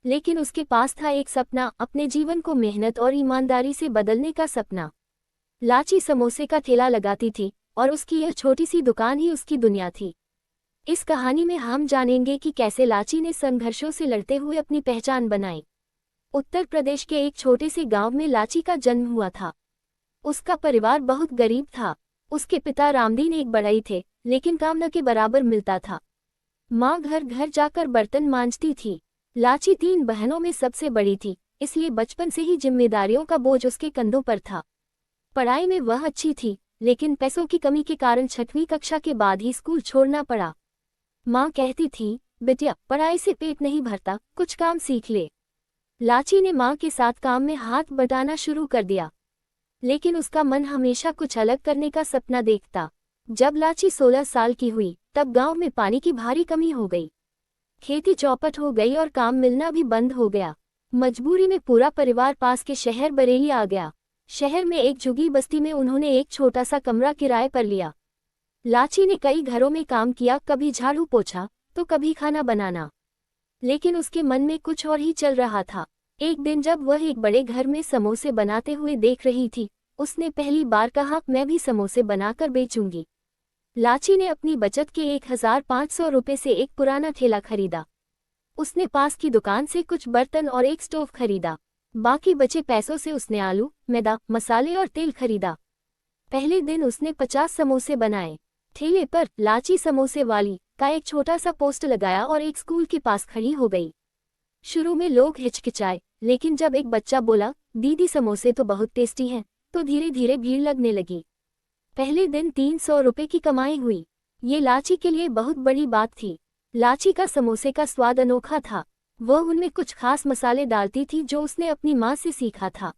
लेकिन उसके पास था एक सपना, अपने जीवन को मेहनत और ईमानदारी से बदलने का सपना। लाची समोसे का ठेला लगाती थी, और उसकी यह छोटी सी दुकान ही उसकी दुनिया थी। इस कहानी में हम जानेंगे कि कैसे लाची ने संघर्षों से लड़ते हुए अपनी पहचान बनाई। उत्तर प्रदेश के एक छोटे से गांव में लाची का जन्म हुआ था। उसका परिवार बहुत गरीब था। उसके पिता रामदीन एक बढ़ई थे, लेकिन काम न के बराबर मिलता था। माँ घर घर जाकर बर्तन मांजती थी। लाची 3 बहनों में सबसे बड़ी थी, इसलिए बचपन से ही जिम्मेदारियों का बोझ उसके कंधों पर था। पढ़ाई में वह अच्छी थी, लेकिन पैसों की कमी के कारण 6वीं कक्षा के बाद ही स्कूल छोड़ना पड़ा। माँ कहती थी, बेटिया पढ़ाई से पेट नहीं भरता, कुछ काम सीख ले। लाची ने माँ के साथ काम में हाथ बटाना शुरू कर दिया, लेकिन उसका मन हमेशा कुछ अलग करने का सपना देखता। जब लाची 16 साल की हुई, तब गांव में पानी की भारी कमी हो गई। खेती चौपट हो गई और काम मिलना भी बंद हो गया। मजबूरी में पूरा परिवार पास के शहर बरेली आ गया। शहर में एक झुग्गी बस्ती में उन्होंने एक छोटा सा कमरा किराए पर लिया। लाची ने कई घरों में काम किया, कभी झाड़ू पोछा तो कभी खाना बनाना, लेकिन उसके मन में कुछ और ही चल रहा था। एक दिन जब वह एक बड़े घर में समोसे बनाते हुए देख रही थी, उसने पहली बार कहा, मैं भी समोसे बनाकर बेचूंगी। लाची ने अपनी बचत के 1500 रुपये से एक पुराना ठेला खरीदा। उसने पास की दुकान से कुछ बर्तन और एक स्टोव खरीदा। बाकी बचे पैसों से उसने आलू, मैदा, मसाले और तेल खरीदा। पहले दिन उसने 50 समोसे बनाए। ठेले पर लाची समोसे वाली का एक छोटा सा पोस्ट लगाया और एक स्कूल के पास खड़ी हो गई। शुरू में लोग हिचकिचाए, लेकिन जब एक बच्चा बोला, दीदी समोसे तो बहुत टेस्टी हैं, तो धीरे धीरे भीड़ लगने लगी। पहले दिन 300 रुपये की कमाई हुई। ये लाची के लिए बहुत बड़ी बात थी। लाची का समोसे का स्वाद अनोखा था। वह उनमें कुछ खास मसाले डालती थी जो उसने अपनी माँ से सीखा था।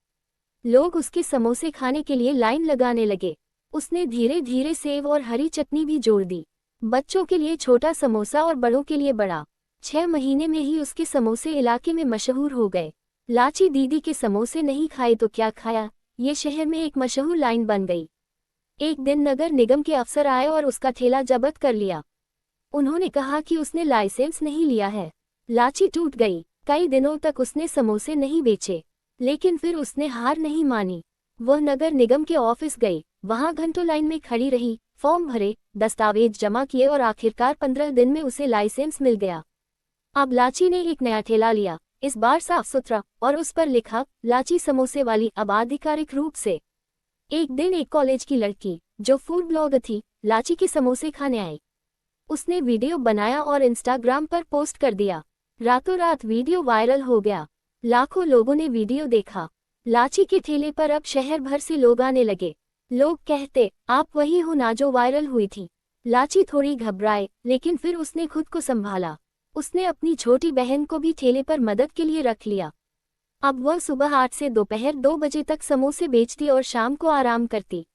लोग उसके समोसे खाने के लिए लाइन लगाने लगे। उसने धीरे धीरे सेव और हरी चटनी भी जोड़ दी। बच्चों के लिए छोटा समोसा और बड़ों के लिए बड़ा। 6 महीने में ही उसके समोसे इलाके में मशहूर हो गए। लाची दीदी के समोसे नहीं खाए तो क्या खाया, ये शहर में एक मशहूर लाइन बन गई। एक दिन नगर निगम के अफसर आए और उसका ठेला जब्त कर लिया। उन्होंने कहा कि उसने लाइसेंस नहीं लिया है। लाची टूट गई। कई दिनों तक उसने समोसे नहीं बेचे, लेकिन फिर उसने हार नहीं मानी। वह नगर निगम के ऑफिस गई। वहां घंटों लाइन में खड़ी रही, फॉर्म भरे, दस्तावेज जमा किए और आखिरकार 15 दिन में उसे लाइसेंस मिल गया। अब लाची ने एक नया ठेला लिया, इस बार साफ सुथरा, और उस पर लिखा, लाची समोसे वाली। अब आधिकारिक रूप से। एक दिन एक कॉलेज की लड़की, जो फूड ब्लॉगर थी, लाची के समोसे खाने आई। उसने वीडियो बनाया और इंस्टाग्राम पर पोस्ट कर दिया। रातों रात वीडियो वायरल हो गया। लाखों लोगों ने वीडियो देखा। लाची के ठेले पर अब शहर भर से लोग आने लगे। लोग कहते, आप वही हो ना जो वायरल हुई थी। लाची थोड़ी घबराए, लेकिन फिर उसने खुद को संभाला। उसने अपनी छोटी बहन को भी ठेले पर मदद के लिए रख लिया। अब वह सुबह 8 से दोपहर 2 बजे तक समोसे बेचती और शाम को आराम करती।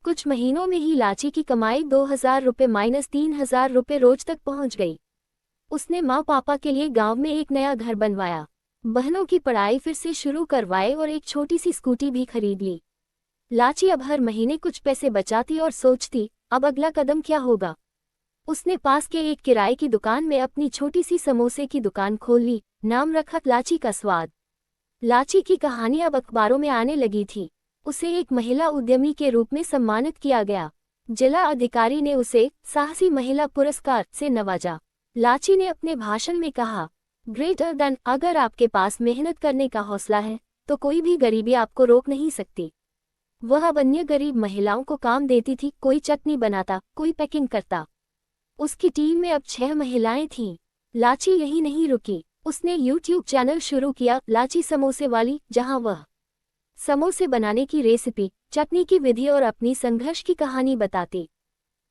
कुछ महीनों में ही लाची की कमाई 2000 रुपये - 3000 रुपये रोज तक पहुंच गई। उसने माँ पापा के लिए गांव में एक नया घर बनवाया, बहनों की पढ़ाई फिर से शुरू करवाए और एक छोटी सी स्कूटी भी खरीद ली। लाची अब हर महीने कुछ पैसे बचाती और सोचती, अब अगला कदम क्या होगा। उसने पास के एक किराए की दुकान में अपनी छोटी सी समोसे की दुकान खोल ली। नाम रखा लाची का स्वाद। लाची की कहानी अब अखबारों में आने लगी थी। उसे एक महिला उद्यमी के रूप में सम्मानित किया गया। जिला अधिकारी ने उसे साहसी महिला पुरस्कार से नवाजा। लाची ने अपने भाषण में कहा, ग्रेटर देन, अगर आपके पास मेहनत करने का हौसला है तो कोई भी गरीबी आपको रोक नहीं सकती। वह अब अन्य गरीब महिलाओं को काम देती थी, कोई चटनी बनाता, कोई पैकिंग करता। उसकी टीम में अब 6 महिलाएं थीं। लाची यही नहीं रुकी। उसने YouTube चैनल शुरू किया, लाची समोसे वाली, जहां वह समोसे बनाने की रेसिपी, चटनी की विधि और अपनी संघर्ष की कहानी बताती।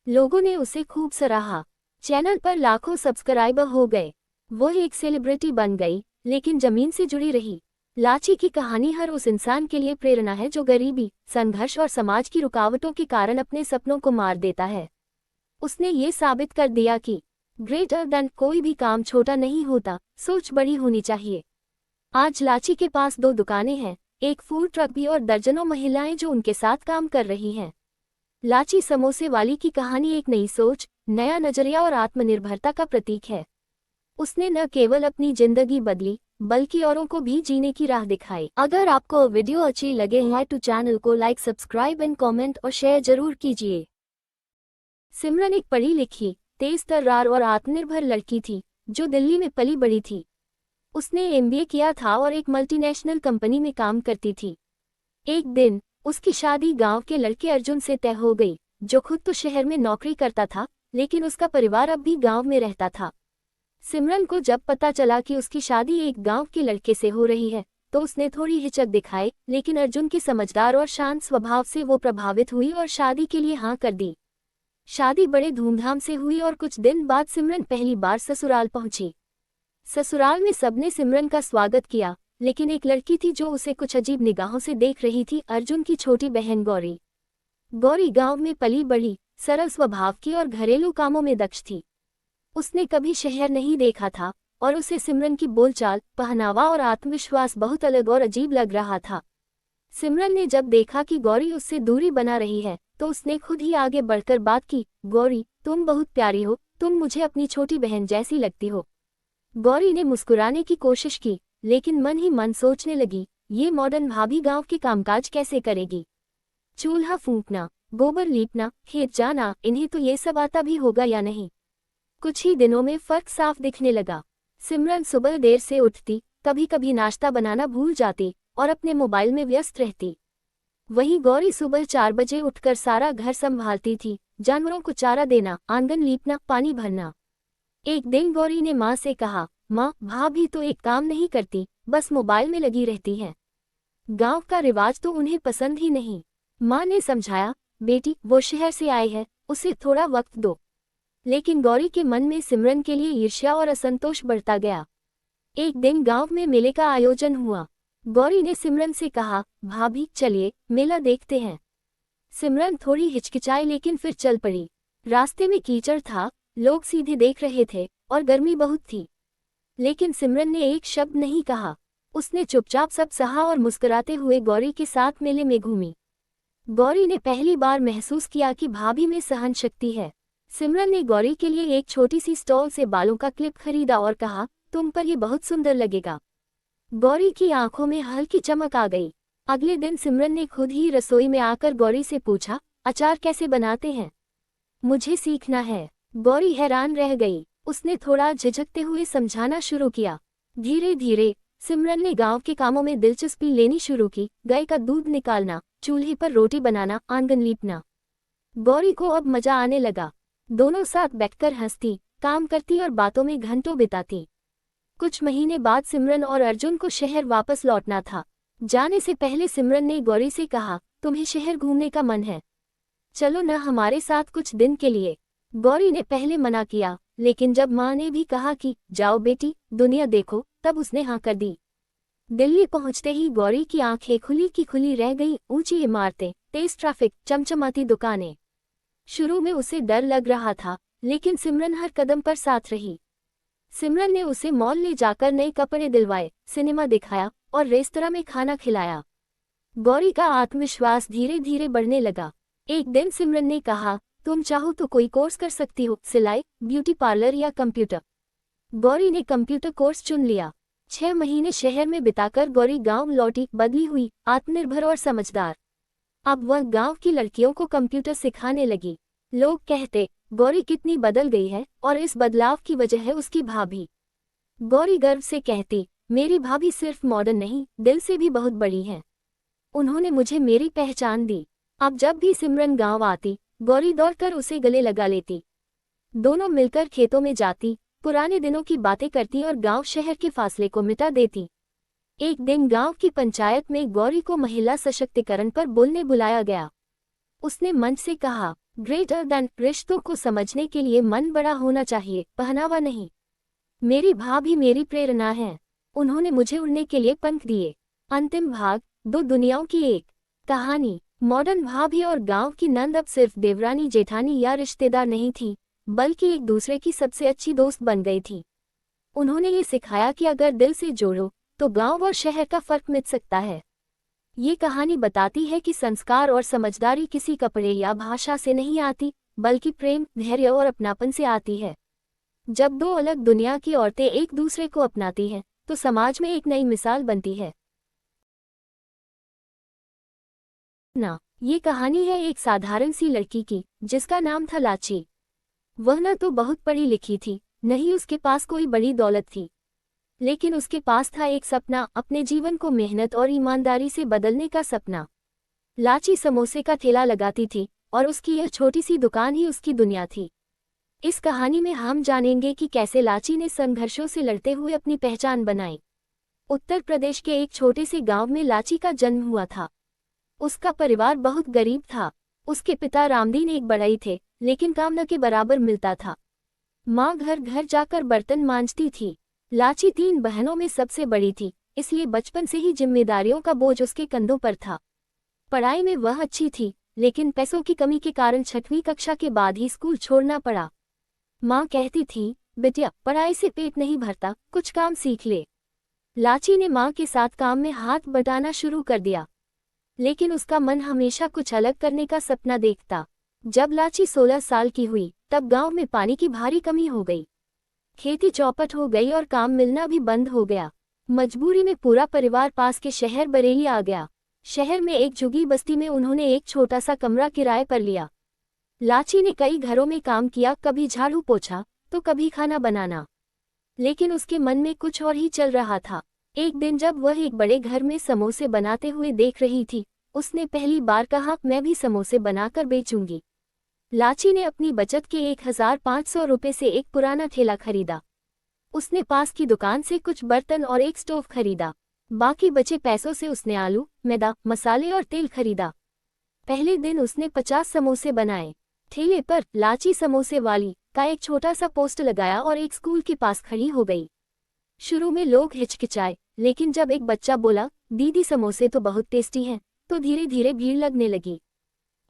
लोगों ने उसे खूब सराहा। चैनल पर लाखों सब्सक्राइबर हो गए। वह एक सेलिब्रिटी बन गई, लेकिन जमीन से जुड़ी रही। लाची की कहानी हर उस इंसान के लिए प्रेरणा है जो गरीबी, संघर्ष और समाज की रुकावटों के कारण अपने सपनों को मार देता है। उसने ये साबित कर दिया कि ग्रेटर देन कोई भी काम छोटा नहीं होता, सोच बड़ी होनी चाहिए। आज लाची के पास 2 दुकानें हैं, एक फूड ट्रक भी और दर्जनों महिलाएं जो उनके साथ काम कर रही हैं। लाची समोसे वाली की कहानी एक नई सोच, नया नजरिया और आत्मनिर्भरता का प्रतीक है। उसने न केवल अपनी जिंदगी बदली, बल्कि औरों को भी जीने की राह दिखाई। अगर आपको वीडियो अच्छी लगे है तो चैनल को लाइक, सब्सक्राइब एंड कमेंट और शेयर जरूर कीजिए। सिमरन एक पढ़ी लिखी, तेज तर्रार और आत्मनिर्भर लड़की थी जो दिल्ली में पली बड़ी थी। उसने एमबीए किया था और एक मल्टीनेशनल कंपनी में काम करती थी। एक दिन उसकी शादी गांव के लड़के अर्जुन से तय हो गई, जो खुद तो शहर में नौकरी करता था लेकिन उसका परिवार अब भी गांव में रहता था। सिमरन को जब पता चला कि उसकी शादी एक गांव के लड़के से हो रही है तो उसने थोड़ी हिचक दिखाई, लेकिन अर्जुन के समझदार और शांत स्वभाव से वो प्रभावित हुई और शादी के लिए हाँ कर दी। शादी बड़े धूमधाम से हुई और कुछ दिन बाद सिमरन पहली बार ससुराल पहुंची। ससुराल में सबने सिमरन का स्वागत किया, लेकिन एक लड़की थी जो उसे कुछ अजीब निगाहों से देख रही थी, अर्जुन की छोटी बहन गौरी। गौरी गांव में पली बढ़ी, सरल स्वभाव की और घरेलू कामों में दक्ष थी। उसने कभी शहर नहीं देखा था और उसे सिमरन की बोलचाल, पहनावा और आत्मविश्वास बहुत अलग और अजीब लग रहा था। सिमरन ने जब देखा कि गौरी उससे दूरी बना रही है तो उसने खुद ही आगे बढ़कर बात की, गौरी तुम बहुत प्यारी हो, तुम मुझे अपनी छोटी बहन जैसी लगती हो। गौरी ने मुस्कुराने की कोशिश की, लेकिन मन ही मन सोचने लगी, ये मॉडर्न भाभी गांव के कामकाज कैसे करेगी। चूल्हा फूंकना, गोबर लीपना, खेत जाना, इन्हें तो ये सब आता भी होगा या नहीं। कुछ ही दिनों में फर्क साफ दिखने लगा। सिमरन सुबह देर से उठती, कभी कभी नाश्ता बनाना भूल जाती और अपने मोबाइल में व्यस्त रहती। वहीं गौरी सुबह 4 बजे उठकर सारा घर संभालती थी, जानवरों को चारा देना, आंगन लीपना, पानी भरना। एक दिन गौरी ने माँ से कहा, माँ भाभी तो एक काम नहीं करती, बस मोबाइल में लगी रहती है। गांव का रिवाज तो उन्हें पसंद ही नहीं। माँ ने समझाया, बेटी वो शहर से आई है, उसे थोड़ा वक्त दो। लेकिन गौरी के मन में सिमरन के लिए ईर्ष्या और असंतोष बढ़ता गया। एक दिन गांव में मेले का आयोजन हुआ। गौरी ने सिमरन से कहा, भाभी चलिए मेला देखते हैं। सिमरन थोड़ी हिचकिचाई लेकिन फिर चल पड़ी। रास्ते में कीचड़ था, लोग सीधे देख रहे थे और गर्मी बहुत थी। लेकिन सिमरन ने एक शब्द नहीं कहा। उसने चुपचाप सब सहा और मुस्कुराते हुए गौरी के साथ मेले में घूमी। गौरी ने पहली बार महसूस किया कि भाभी में सहन शक्ति है। सिमरन ने गौरी के लिए एक छोटी सी स्टॉल से बालों का क्लिप खरीदा और कहा, तुम पर ये बहुत सुंदर लगेगा। गौरी की आंखों में हल्की चमक आ गई। अगले दिन सिमरन ने खुद ही रसोई में आकर गौरी से पूछा, अचार कैसे बनाते हैं, मुझे सीखना है। गौरी हैरान रह गई। उसने थोड़ा झिझकते हुए समझाना शुरू किया। धीरे धीरे सिमरन ने गांव के कामों में दिलचस्पी लेनी शुरू की, गाय का दूध निकालना, चूल्हे पर रोटी बनाना, आंगन लीपना। गौरी को अब मजा आने लगा। दोनों साथ बैठकर हंसती, काम करती और बातों में घंटों बिताती। कुछ महीने बाद सिमरन और अर्जुन को शहर वापस लौटना था। जाने से पहले सिमरन ने गौरी से कहा, तुम्हें शहर घूमने का मन है, चलो न हमारे साथ कुछ दिन के लिए। गौरी ने पहले मना किया, लेकिन जब माँ ने भी कहा कि जाओ बेटी दुनिया देखो, तब उसने हाँ कर दी। दिल्ली पहुंचते ही गौरी की आंखें खुली की खुली रह गई। ऊंची इमारतें, तेज ट्रैफिक, चमचमाती दुकानें। शुरू में उसे डर लग रहा था, लेकिन सिमरन हर कदम पर साथ रही। सिमरन ने उसे मॉल ले जाकर नए कपड़े दिलवाए, सिनेमा दिखाया और रेस्तरां में खाना खिलाया। गौरी का आत्मविश्वास धीरे धीरे बढ़ने लगा। एक दिन सिमरन ने कहा, तुम चाहो तो कोई कोर्स कर सकती हो, सिलाई, ब्यूटी पार्लर या कंप्यूटर। गौरी ने कंप्यूटर कोर्स चुन लिया। 6 महीने शहर में बिताकर गौरी गांव लौटी, बदली हुई, आत्मनिर्भर और समझदार। अब वह गांव की लड़कियों को कंप्यूटर सिखाने लगी। लोग कहते, गौरी कितनी बदल गई है और इस बदलाव की वजह है उसकी भाभी। गौरी गर्व से कहती, मेरी भाभी सिर्फ मॉडर्न नहीं, दिल से भी बहुत बड़ी है। उन्होंने मुझे मेरी पहचान दी। अब जब भी सिमरन गांव आती, गौरी दौड़कर उसे गले लगा लेती। दोनों मिलकर खेतों में जाती, पुराने दिनों की बातें करती और गांव शहर के फासले को मिटा देती। एक दिन गांव की पंचायत में गौरी को महिला सशक्तिकरण पर बोलने बुलाया गया। उसने मंच से कहा, ग्रेटर देन, रिश्तों को समझने के लिए मन बड़ा होना चाहिए, पहनावा नहीं। मेरी भाभी मेरी प्रेरणा है। उन्होंने मुझे उड़ने के लिए पंख दिए। अंतिम भाग, 2 दुनियाओं की एक कहानी। मॉडर्न भाभी और गांव की नंद अब सिर्फ देवरानी जेठानी या रिश्तेदार नहीं थी, बल्कि एक दूसरे की सबसे अच्छी दोस्त बन गई थी। उन्होंने ये सिखाया कि अगर दिल से जोड़ो तो गांव और शहर का फर्क मिट सकता है। ये कहानी बताती है कि संस्कार और समझदारी किसी कपड़े या भाषा से नहीं आती, बल्कि प्रेम, धैर्य और अपनापन से आती है। जब 2 अलग दुनिया की औरतें एक दूसरे को अपनाती हैं, तो समाज में एक नई मिसाल बनती है। ना ये कहानी है एक साधारण सी लड़की की, जिसका नाम था लाची। वह न तो बहुत पढ़ी लिखी थी, न ही उसके पास कोई बड़ी दौलत थी, लेकिन उसके पास था एक सपना, अपने जीवन को मेहनत और ईमानदारी से बदलने का सपना। लाची समोसे का ठेला लगाती थी और उसकी यह छोटी सी दुकान ही उसकी दुनिया थी। इस कहानी में हम जानेंगे कि कैसे लाची ने संघर्षों से लड़ते हुए अपनी पहचान बनाई। उत्तर प्रदेश के एक छोटे से गांव में लाची का जन्म हुआ था। उसका परिवार बहुत गरीब था। उसके पिता रामदीन एक बढ़ई थे, लेकिन काम न के बराबर मिलता था। माँ घर घर जाकर बर्तन मांजती थी। लाची 3 बहनों में सबसे बड़ी थी, इसलिए बचपन से ही जिम्मेदारियों का बोझ उसके कंधों पर था। पढ़ाई में वह अच्छी थी, लेकिन पैसों की कमी के कारण 6वीं कक्षा के बाद ही स्कूल छोड़ना पड़ा। माँ कहती थी, बेटिया पढ़ाई से पेट नहीं भरता, कुछ काम सीख ले। लाची ने माँ के साथ काम में हाथ बटाना शुरू कर दिया, लेकिन उसका मन हमेशा कुछ अलग करने का सपना देखता। जब लाची 16 साल की हुई, तब गांव में पानी की भारी कमी हो गई। खेती चौपट हो गई और काम मिलना भी बंद हो गया। मजबूरी में पूरा परिवार पास के शहर बरेली आ गया। शहर में एक झुग्गी बस्ती में उन्होंने एक छोटा सा कमरा किराए पर लिया। लाची ने कई घरों में काम किया, कभी झाड़ू पोछा तो कभी खाना बनाना, लेकिन उसके मन में कुछ और ही चल रहा था। एक दिन जब वह एक बड़े घर में समोसे बनाते हुए देख रही थी, उसने पहली बार कहा, मैं भी समोसे बनाकर बेचूंगी। लाची ने अपनी बचत के 1500 रुपये से एक पुराना ठेला खरीदा। उसने पास की दुकान से कुछ बर्तन और एक स्टोव खरीदा। बाकी बचे पैसों से उसने आलू, मैदा, मसाले और तेल खरीदा। पहले दिन उसने 50 समोसे बनाए। ठेले पर लाची समोसे वाली का एक छोटा सा पोस्ट लगाया और एक स्कूल के पास खड़ी हो गई। शुरू में लोग हिचकिचाए, लेकिन जब एक बच्चा बोला, दीदी समोसे तो बहुत टेस्टी हैं, तो धीरे धीरे भीड़ लगने लगी।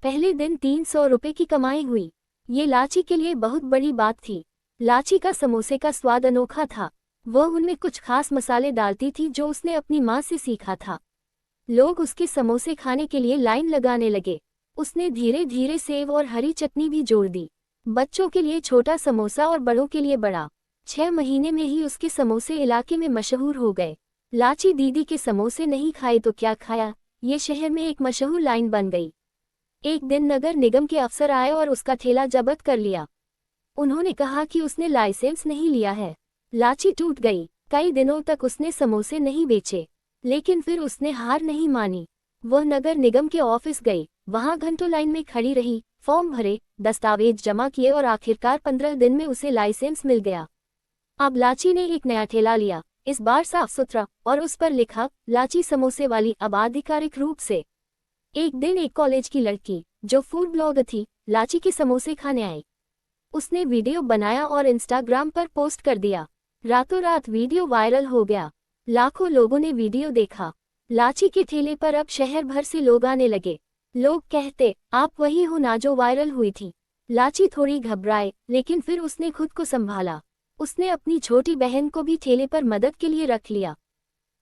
पहले दिन 300 रुपये की कमाई हुई। ये लाची के लिए बहुत बड़ी बात थी। लाची का समोसे का स्वाद अनोखा था। वह उनमें कुछ खास मसाले डालती थी जो उसने अपनी माँ से सीखा था। लोग उसके समोसे खाने के लिए लाइन लगाने लगे। उसने धीरे धीरे सेव और हरी चटनी भी जोड़ दी। बच्चों के लिए छोटा समोसा और बड़ों के लिए बड़ा। 6 महीने में ही उसके समोसे इलाके में मशहूर हो गए। लाची दीदी के समोसे नहीं खाए तो क्या खाया, ये शहर में एक मशहूर लाइन बन गई। एक दिन नगर निगम के अफसर आए और उसका ठेला जब्त कर लिया। उन्होंने कहा कि उसने लाइसेंस नहीं लिया है। लाची टूट गई। कई दिनों तक उसने समोसे नहीं बेचे, लेकिन फिर उसने हार नहीं मानी। वह नगर निगम के ऑफिस गई, वहां घंटों लाइन में खड़ी रही, फॉर्म भरे, दस्तावेज जमा किए और आखिरकार 15 दिन में उसे लाइसेंस मिल गया। अब लाची ने एक नया ठेला लिया, इस बार साफ सुथरा, और उस पर लिखा, लाची समोसे वाली। अब आधिकारिक रूप से। एक दिन एक कॉलेज की लड़की, जो फूड ब्लॉगर थी, लाची के समोसे खाने आई। उसने वीडियो बनाया और इंस्टाग्राम पर पोस्ट कर दिया। रातों रात वीडियो वायरल हो गया। लाखों लोगों ने वीडियो देखा। लाची के ठेले पर अब शहर भर से लोग आने लगे। लोग कहते, आप वही हो ना जो वायरल हुई थी। लाची थोड़ी घबराए, लेकिन फिर उसने खुद को संभाला। उसने अपनी छोटी बहन को भी ठेले पर मदद के लिए रख लिया।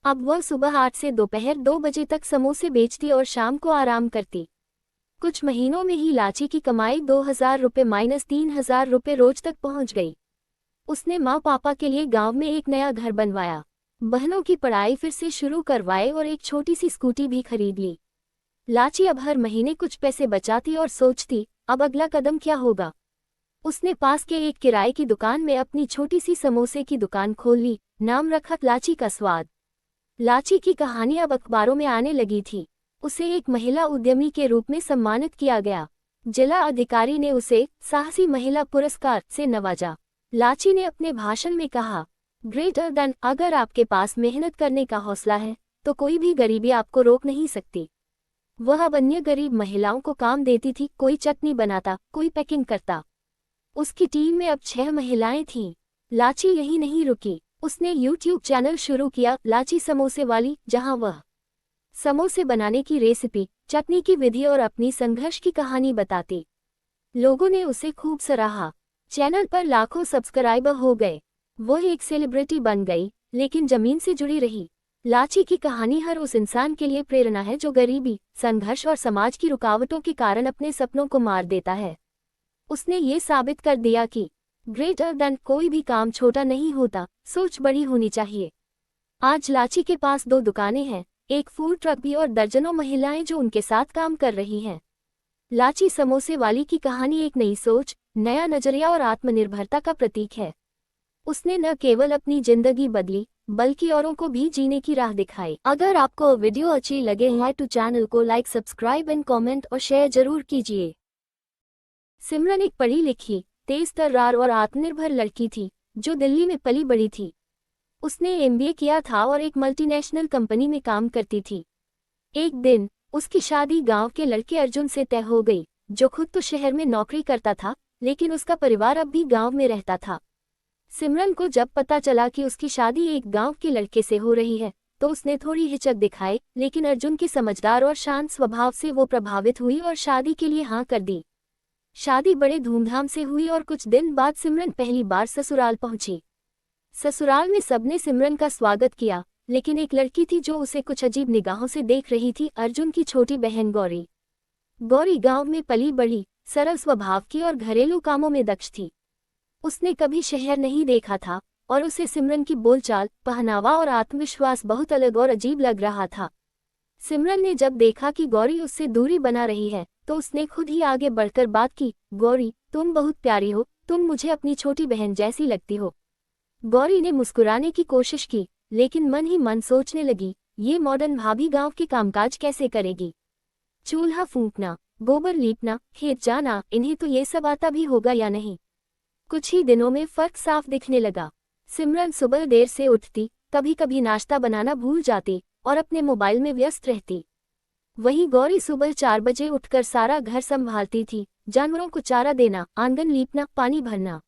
अब वह सुबह 8 से दोपहर 2 बजे तक समोसे बेचती और शाम को आराम करती। कुछ महीनों में ही लाची की कमाई 2000 रुपये - 3000 रुपये रोज तक पहुंच गई। उसने माँ पापा के लिए गांव में एक नया घर बनवाया, बहनों की पढ़ाई फिर से शुरू करवाए और एक छोटी सी स्कूटी भी खरीद ली। लाची अब हर महीने कुछ पैसे बचाती और सोचती, अब अगला कदम क्या होगा। उसने पास के एक किराए की दुकान में अपनी छोटी सी समोसे की दुकान खोल ली। नाम रखा लाची का स्वाद। लाची की कहानी अब अखबारों में आने लगी थी। उसे एक महिला उद्यमी के रूप में सम्मानित किया गया। जिला अधिकारी ने उसे साहसी महिला पुरस्कार से नवाजा। लाची ने अपने भाषण में कहा, ग्रेटर देन, अगर आपके पास मेहनत करने का हौसला है तो कोई भी गरीबी आपको रोक नहीं सकती। वह अब अन्य गरीब महिलाओं को काम देती थी, कोई चटनी बनाता, कोई पैकिंग करता। उसकी टीम में अब 6 महिलाएं थीं। लाची यही नहीं रुकी, उसने YouTube चैनल शुरू किया, लाची समोसे वाली, जहां वह समोसे बनाने की रेसिपी, चटनी की विधि और अपनी संघर्ष की कहानी बताती। लोगों ने उसे खूब सराहा। चैनल पर लाखों सब्सक्राइबर हो गए। वह एक सेलिब्रिटी बन गई, लेकिन जमीन से जुड़ी रही। लाची की कहानी हर उस इंसान के लिए प्रेरणा है जो गरीबी, संघर्ष और समाज की रुकावटों के कारण अपने सपनों को मार देता है। उसने ये साबित कर दिया कि ग्रेटर देन कोई भी काम छोटा नहीं होता, सोच बड़ी होनी चाहिए। आज लाची के पास 2 दुकानें हैं, एक फूड ट्रक भी और दर्जनों महिलाएं जो उनके साथ काम कर रही हैं। लाची समोसे वाली की कहानी एक नई सोच, नया नजरिया और आत्मनिर्भरता का प्रतीक है। उसने न केवल अपनी जिंदगी बदली बल्कि औरों को भी जीने की राह दिखाई। अगर आपको वीडियो अच्छी लगे है तो चैनल को लाइक, सब्सक्राइब एंड कमेंट और शेयर जरूर कीजिए। सिमरन एक पढ़ी लिखी, तेज तर्रार और आत्मनिर्भर लड़की थी जो दिल्ली में पली बड़ी थी। उसने एमबीए किया था और एक मल्टीनेशनल कंपनी में काम करती थी। एक दिन उसकी शादी गांव के लड़के अर्जुन से तय हो गई, जो खुद तो शहर में नौकरी करता था लेकिन उसका परिवार अब भी गांव में रहता था। सिमरन को जब पता चला कि उसकी शादी एक गांव के लड़के से हो रही है तो उसने थोड़ी हिचक दिखाई, लेकिन अर्जुन के समझदार और शांत स्वभाव से वो प्रभावित हुई और शादी के लिए हाँ कर दी। शादी बड़े धूमधाम से हुई और कुछ दिन बाद सिमरन पहली बार ससुराल पहुंची। ससुराल में सबने सिमरन का स्वागत किया, लेकिन एक लड़की थी जो उसे कुछ अजीब निगाहों से देख रही थी, अर्जुन की छोटी बहन गौरी। गौरी गांव में पली बढ़ी, सरल स्वभाव की और घरेलू कामों में दक्ष थी। उसने कभी शहर नहीं देखा था और उसे सिमरन की बोलचाल, पहनावा और आत्मविश्वास बहुत अलग और अजीब लग रहा था। सिमरन ने जब देखा कि गौरी उससे दूरी बना रही है तो उसने खुद ही आगे बढ़कर बात की, गौरी, तुम बहुत प्यारी हो, तुम मुझे अपनी छोटी बहन जैसी लगती हो। गौरी ने मुस्कुराने की कोशिश की, लेकिन मन ही मन सोचने लगी, ये मॉडर्न भाभी गांव के कामकाज कैसे करेगी। चूल्हा फूंकना, गोबर लीपना, खेत जाना, इन्हें तो ये सब आता भी होगा या नहीं। कुछ ही दिनों में फर्क साफ दिखने लगा। सिमरन सुबह देर से उठती, कभी कभी नाश्ता बनाना भूल जाती और अपने मोबाइल में व्यस्त रहती। वहीं गौरी सुबह 4 बजे उठकर सारा घर संभालती थी, जानवरों को चारा देना, आंगन लीपना, पानी भरना।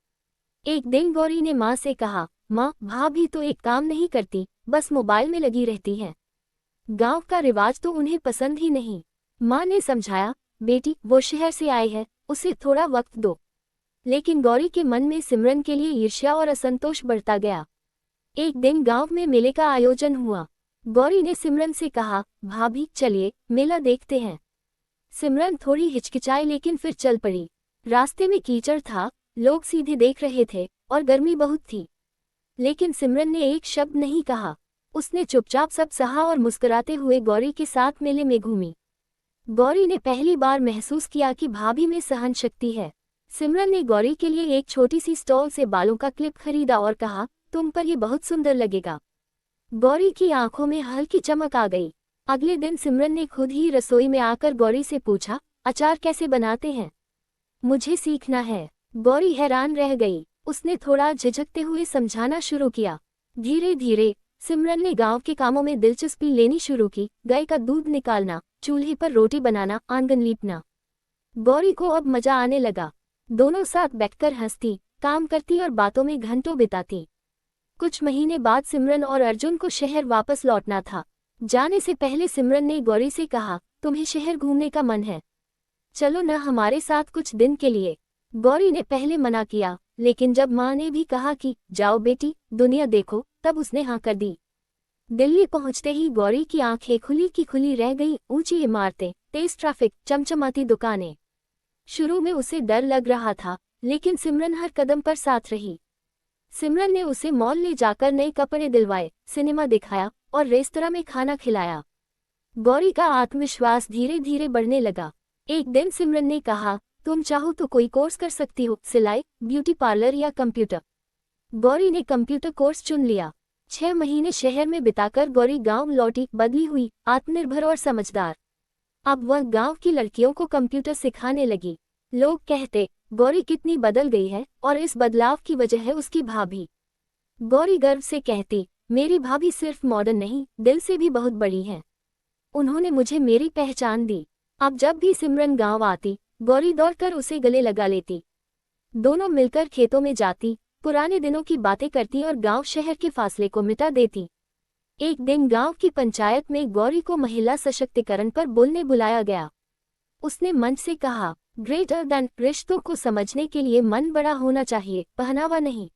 एक दिन गौरी ने माँ से कहा, माँ, भाभी तो एक काम नहीं करती, बस मोबाइल में लगी रहती हैं। गांव का रिवाज तो उन्हें पसंद ही नहीं। माँ ने समझाया, बेटी, वो शहर से आई है, उसे थोड़ा वक्त दो। लेकिन गौरी के मन में सिमरन के लिए ईर्ष्या और असंतोष बढ़ता गया। एक दिन गांव में मेले का आयोजन हुआ। गौरी ने सिमरन से कहा, भाभी, चलिए मेला देखते हैं। सिमरन थोड़ी हिचकिचाई लेकिन फिर चल पड़ी। रास्ते में कीचड़ था, लोग सीधे देख रहे थे और गर्मी बहुत थी। लेकिन सिमरन ने एक शब्द नहीं कहा। उसने चुपचाप सब सहा और मुस्कुराते हुए गौरी के साथ मेले में घूमी। गौरी ने पहली बार महसूस किया कि भाभी में सहन शक्ति है। सिमरन ने गौरी के लिए एक छोटी सी स्टॉल से बालों का क्लिप खरीदा और कहा, तुम पर ये बहुत सुंदर लगेगा। गौरी की आंखों में हल्की चमक आ गई। अगले दिन सिमरन ने खुद ही रसोई में आकर गौरी से पूछा, अचार कैसे बनाते हैं, मुझे सीखना है। गौरी हैरान रह गई। उसने थोड़ा झिझकते हुए समझाना शुरू किया। धीरे धीरे सिमरन ने गांव के कामों में दिलचस्पी लेनी शुरू की, गाय का दूध निकालना, चूल्हे पर रोटी बनाना, आंगन लीपना। गौरी को अब मजा आने लगा। दोनों साथ बैठकर हंसती, काम करती और बातों में घंटों बिताती। कुछ महीने बाद सिमरन और अर्जुन को शहर वापस लौटना था। जाने से पहले सिमरन ने गौरी से कहा, तुम्हें शहर घूमने का मन है, चलो न हमारे साथ कुछ दिन के लिए। गौरी ने पहले मना किया, लेकिन जब माँ ने भी कहा कि जाओ बेटी, दुनिया देखो, तब उसने हाँ कर दी। दिल्ली पहुंचते ही गौरी की आंखें खुली की खुली रह गई। ऊंची इमारतें, तेज ट्रैफिक, चमचमाती दुकानें। शुरू में उसे डर लग रहा था, लेकिन सिमरन हर कदम पर साथ रही। सिमरन ने उसे मॉल ले जाकर नए कपड़े दिलवाए, सिनेमा दिखाया और रेस्तरां में खाना खिलाया। गौरी का आत्मविश्वास धीरे धीरे बढ़ने लगा। एक दिन सिमरन ने कहा, तुम चाहो तो कोई कोर्स कर सकती हो, सिलाई, ब्यूटी पार्लर या कंप्यूटर। गौरी ने कंप्यूटर कोर्स चुन लिया। 6 महीने शहर में बिताकर गौरी गांव लौटी, बदली हुई, आत्मनिर्भर और समझदार। अब वह गांव की लड़कियों को कंप्यूटर सिखाने लगी। लोग कहते, गौरी कितनी बदल गई है, और इस बदलाव की वजह है उसकी भाभी। गौरी गर्व से कहती, मेरी भाभी सिर्फ मॉडर्न नहीं, दिल से भी बहुत बड़ी है। उन्होंने मुझे मेरी पहचान दी। अब जब भी सिमरन गांव आती, गौरी दौड़कर उसे गले लगा लेती। दोनों मिलकर खेतों में जाती, पुराने दिनों की बातें करती और गांव शहर के फासले को मिटा देती। एक दिन गांव की पंचायत में गौरी को महिला सशक्तिकरण पर बोलने बुलाया गया। उसने मंच से कहा, ग्रेटर देन, रिश्तों को समझने के लिए मन बड़ा होना चाहिए, पहनावा नहीं।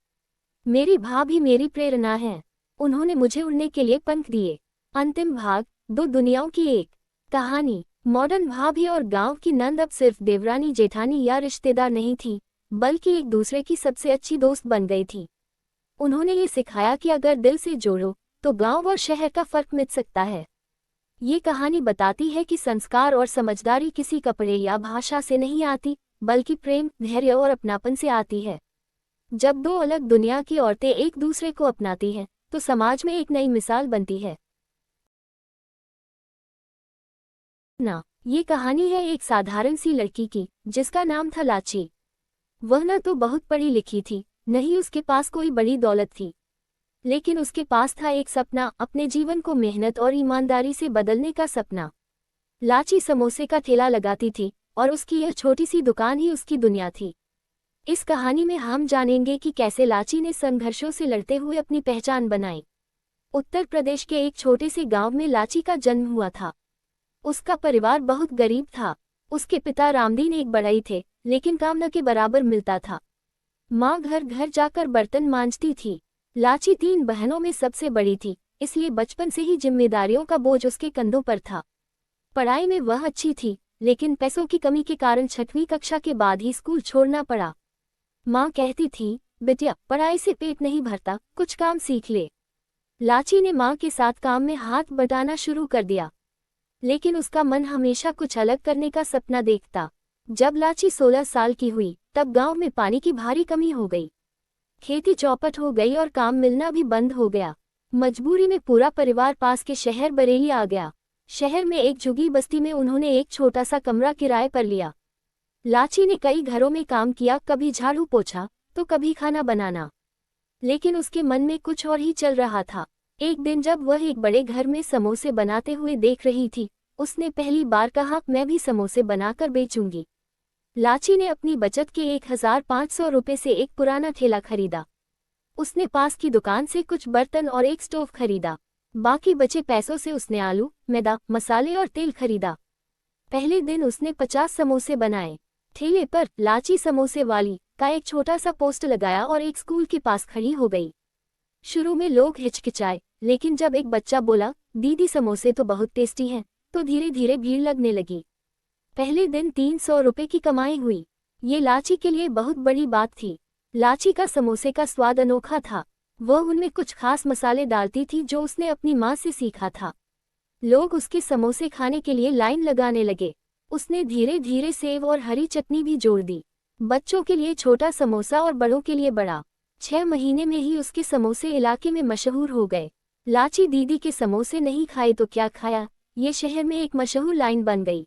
मेरी भाभी मेरी प्रेरणा है। उन्होंने मुझे उड़ने के लिए पंख दिए। अंतिम भाग, 2 दुनियाओं की एक कहानी। मॉडर्न भाभी और गांव की नंद अब सिर्फ देवरानी जेठानी या रिश्तेदार नहीं थी, बल्कि एक दूसरे की सबसे अच्छी दोस्त बन गई थी। उन्होंने ये सिखाया कि अगर दिल से जोड़ो तो गांव और शहर का फर्क मिट सकता है। ये कहानी बताती है कि संस्कार और समझदारी किसी कपड़े या भाषा से नहीं आती, बल्कि प्रेम, धैर्य और अपनापन से आती है। जब दो अलग दुनिया की औरतें एक दूसरे को अपनाती हैं, तो समाज में एक नई मिसाल बनती है। ये कहानी है एक साधारण सी लड़की की, जिसका नाम था लाची। वह न तो बहुत पढ़ी लिखी थी, न ही उसके पास कोई बड़ी दौलत थी, लेकिन उसके पास था एक सपना, अपने जीवन को मेहनत और ईमानदारी से बदलने का सपना। लाची समोसे का ठेला लगाती थी, और उसकी यह छोटी सी दुकान ही उसकी दुनिया थी। इस कहानी में हम जानेंगे कि कैसे लाची ने संघर्षों से लड़ते हुए अपनी पहचान बनाई। उत्तर प्रदेश के एक छोटे से गांव में लाची का जन्म हुआ था। उसका परिवार बहुत गरीब था। उसके पिता रामदीन एक बढ़ई थे, लेकिन काम न के बराबर मिलता था। माँ घर घर जाकर बर्तन मांजती थी। लाची 3 बहनों में सबसे बड़ी थी, इसलिए बचपन से ही जिम्मेदारियों का बोझ उसके कंधों पर था। पढ़ाई में वह अच्छी थी, लेकिन पैसों की कमी के कारण 6वीं कक्षा के बाद ही स्कूल छोड़ना पड़ा। माँ कहती थी, बेटिया, पढ़ाई से पेट नहीं भरता, कुछ काम सीख ले। लाची ने माँ के साथ काम में हाथ बटाना शुरू कर दिया, लेकिन उसका मन हमेशा कुछ अलग करने का सपना देखता। जब लाची 16 साल की हुई, तब गांव में पानी की भारी कमी हो गई। खेती चौपट हो गई और काम मिलना भी बंद हो गया। मजबूरी में पूरा परिवार पास के शहर बरेली आ गया। शहर में एक झुग्गी बस्ती में उन्होंने एक छोटा सा कमरा किराए पर लिया। लाची ने कई घरों में काम किया, कभी झाड़ू पोछा तो कभी खाना बनाना, लेकिन उसके मन में कुछ और ही चल रहा था। एक दिन जब वह एक बड़े घर में समोसे बनाते हुए देख रही थी, उसने पहली बार कहा, मैं भी समोसे बनाकर बेचूंगी। लाची ने अपनी बचत के 1500 रुपये से एक पुराना ठेला खरीदा। उसने पास की दुकान से कुछ बर्तन और एक स्टोव खरीदा। बाकी बचे पैसों से उसने आलू, मैदा, मसाले और तेल खरीदा। पहले दिन उसने 50 समोसे बनाए। ठेले पर लाची समोसे वाली का एक छोटा सा पोस्ट लगाया और एक स्कूल के पास खड़ी हो गई। शुरू में लोग हिचकिचाए, लेकिन जब एक बच्चा बोला, दीदी समोसे तो बहुत टेस्टी हैं, तो धीरे धीरे भीड़ लगने लगी। पहले दिन 300 रुपये की कमाई हुई। ये लाची के लिए बहुत बड़ी बात थी। लाची का समोसे का स्वाद अनोखा था। वह उनमें कुछ खास मसाले डालती थी जो उसने अपनी माँ से सीखा था। लोग उसके समोसे खाने के लिए लाइन लगाने लगे। उसने धीरे धीरे सेव और हरी चटनी भी जोड़ दी। बच्चों के लिए छोटा समोसा और बड़ों के लिए बड़ा। 6 महीने में ही उसके समोसे इलाके में मशहूर हो गए। लाची दीदी के समोसे नहीं खाए तो क्या खाया, ये शहर में एक मशहूर लाइन बन गई।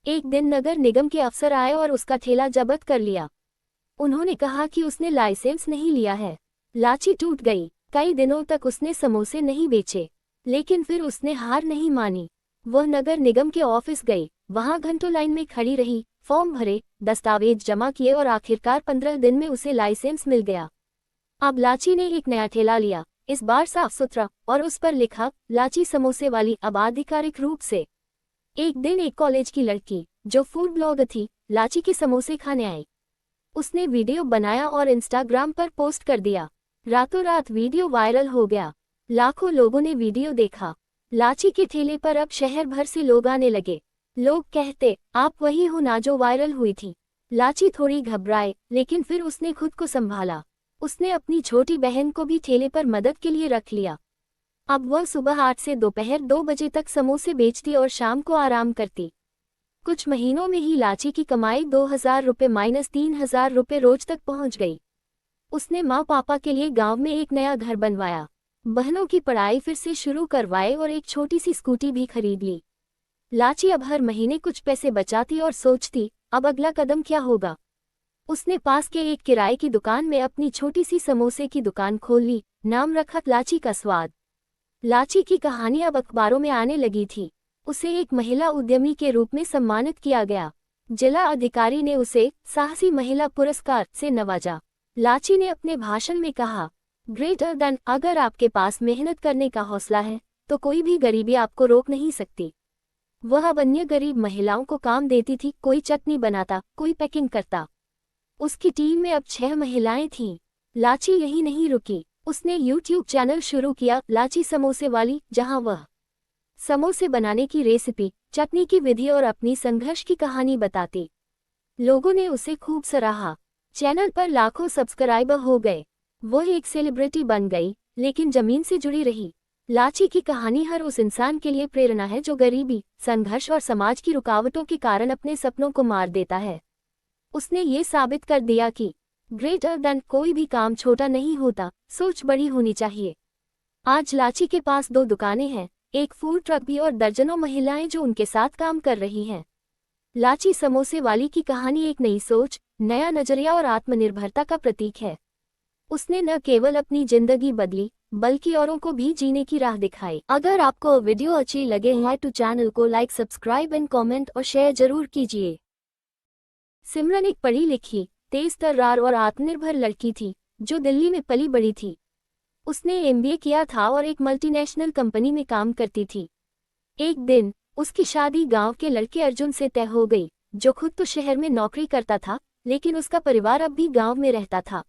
एक दिन नगर निगम के अफसर आए और उसका ठेला जब्त कर लिया। उन्होंने कहा कि उसने लाइसेंस नहीं लिया है। लाची टूट गई। कई दिनों तक उसने समोसे नहीं बेचे, लेकिन फिर उसने हार नहीं मानी। वह नगर निगम के ऑफिस गई। वहां घंटों लाइन में खड़ी रही, फॉर्म भरे, दस्तावेज जमा किए और आखिरकार 15 दिन में उसे लाइसेंस मिल गया। अब लाची ने एक नया ठेला लिया, इस बार साफ सुथरा, और उस पर लिखा, लाची समोसे वाली। अब आधिकारिक रूप से। एक दिन एक कॉलेज की लड़की, जो फूड ब्लॉगर थी, लाची के समोसे खाने आई। उसने वीडियो बनाया और इंस्टाग्राम पर पोस्ट कर दिया। रातों रात वीडियो वायरल हो गया। लाखों लोगों ने वीडियो देखा। लाची के ठेले पर अब शहर भर से लोग आने लगे। लोग कहते, आप वही हो ना जो वायरल हुई थी। लाची थोड़ी घबराए, लेकिन फिर उसने खुद को संभाला। उसने अपनी छोटी बहन को भी ठेले पर मदद के लिए रख लिया। अब वह सुबह 8 से दोपहर 2 बजे तक समोसे बेचती और शाम को आराम करती। कुछ महीनों में ही लाची की कमाई 2000 रुपये - 3000 रुपये रोज तक पहुंच गई। उसने माँ पापा के लिए गांव में एक नया घर बनवाया, बहनों की पढ़ाई फिर से शुरू करवाए और एक छोटी सी स्कूटी भी खरीद ली। लाची अब हर महीने कुछ पैसे बचाती और सोचती, अब अगला कदम क्या होगा। उसने पास के एक किराए की दुकान में अपनी छोटी सी समोसे की दुकान खोल ली। नाम रखा लाची का स्वाद। लाची की कहानी अब अखबारों में आने लगी थी। उसे एक महिला उद्यमी के रूप में सम्मानित किया गया। जिला अधिकारी ने उसे साहसी महिला पुरस्कार से नवाजा। लाची ने अपने भाषण में कहा, ग्रेटर देन, अगर आपके पास मेहनत करने का हौसला है तो कोई भी गरीबी आपको रोक नहीं सकती। वह अब अन्य गरीब महिलाओं को काम देती थी, कोई चटनी बनाता, कोई पैकिंग करता। उसकी टीम में अब 6 महिलाएं थीं। लाची यही नहीं रुकी। उसने YouTube चैनल शुरू किया, लाची समोसे वाली, जहां वह समोसे बनाने की रेसिपी, चटनी की विधि और अपनी संघर्ष की कहानी बताती। लोगों ने उसे खूब सराहा। चैनल पर लाखों सब्सक्राइबर हो गए। वह एक सेलिब्रिटी बन गई, लेकिन जमीन से जुड़ी रही। लाची की कहानी हर उस इंसान के लिए प्रेरणा है जो गरीबी, संघर्ष और समाज की रुकावटों के कारण अपने सपनों को मार देता है। उसने ये साबित कर दिया कि ग्रेटर देन कोई भी काम छोटा नहीं होता, सोच बड़ी होनी चाहिए। आज लाची के पास 2 दुकानें हैं, एक फूड ट्रक भी और दर्जनों महिलाएं जो उनके साथ काम कर रही हैं। लाची समोसे वाली की कहानी एक नई सोच, नया नजरिया और आत्मनिर्भरता का प्रतीक है। उसने न केवल अपनी जिंदगी बदली बल्कि औरों को भी जीने की राह दिखाई। अगर आपको वीडियो अच्छी लगे है तो चैनल को लाइक, सब्सक्राइब एंड कमेंट और शेयर जरूर कीजिए। सिमरन एक पढ़ी लिखी, तेज तर्रार और आत्मनिर्भर लड़की थी जो दिल्ली में पली बड़ी थी। उसने MBA किया था और एक मल्टीनेशनल कंपनी में काम करती थी। एक दिन उसकी शादी गांव के लड़के अर्जुन से तय हो गई, जो खुद तो शहर में नौकरी करता था लेकिन उसका परिवार अब भी गांव में रहता था।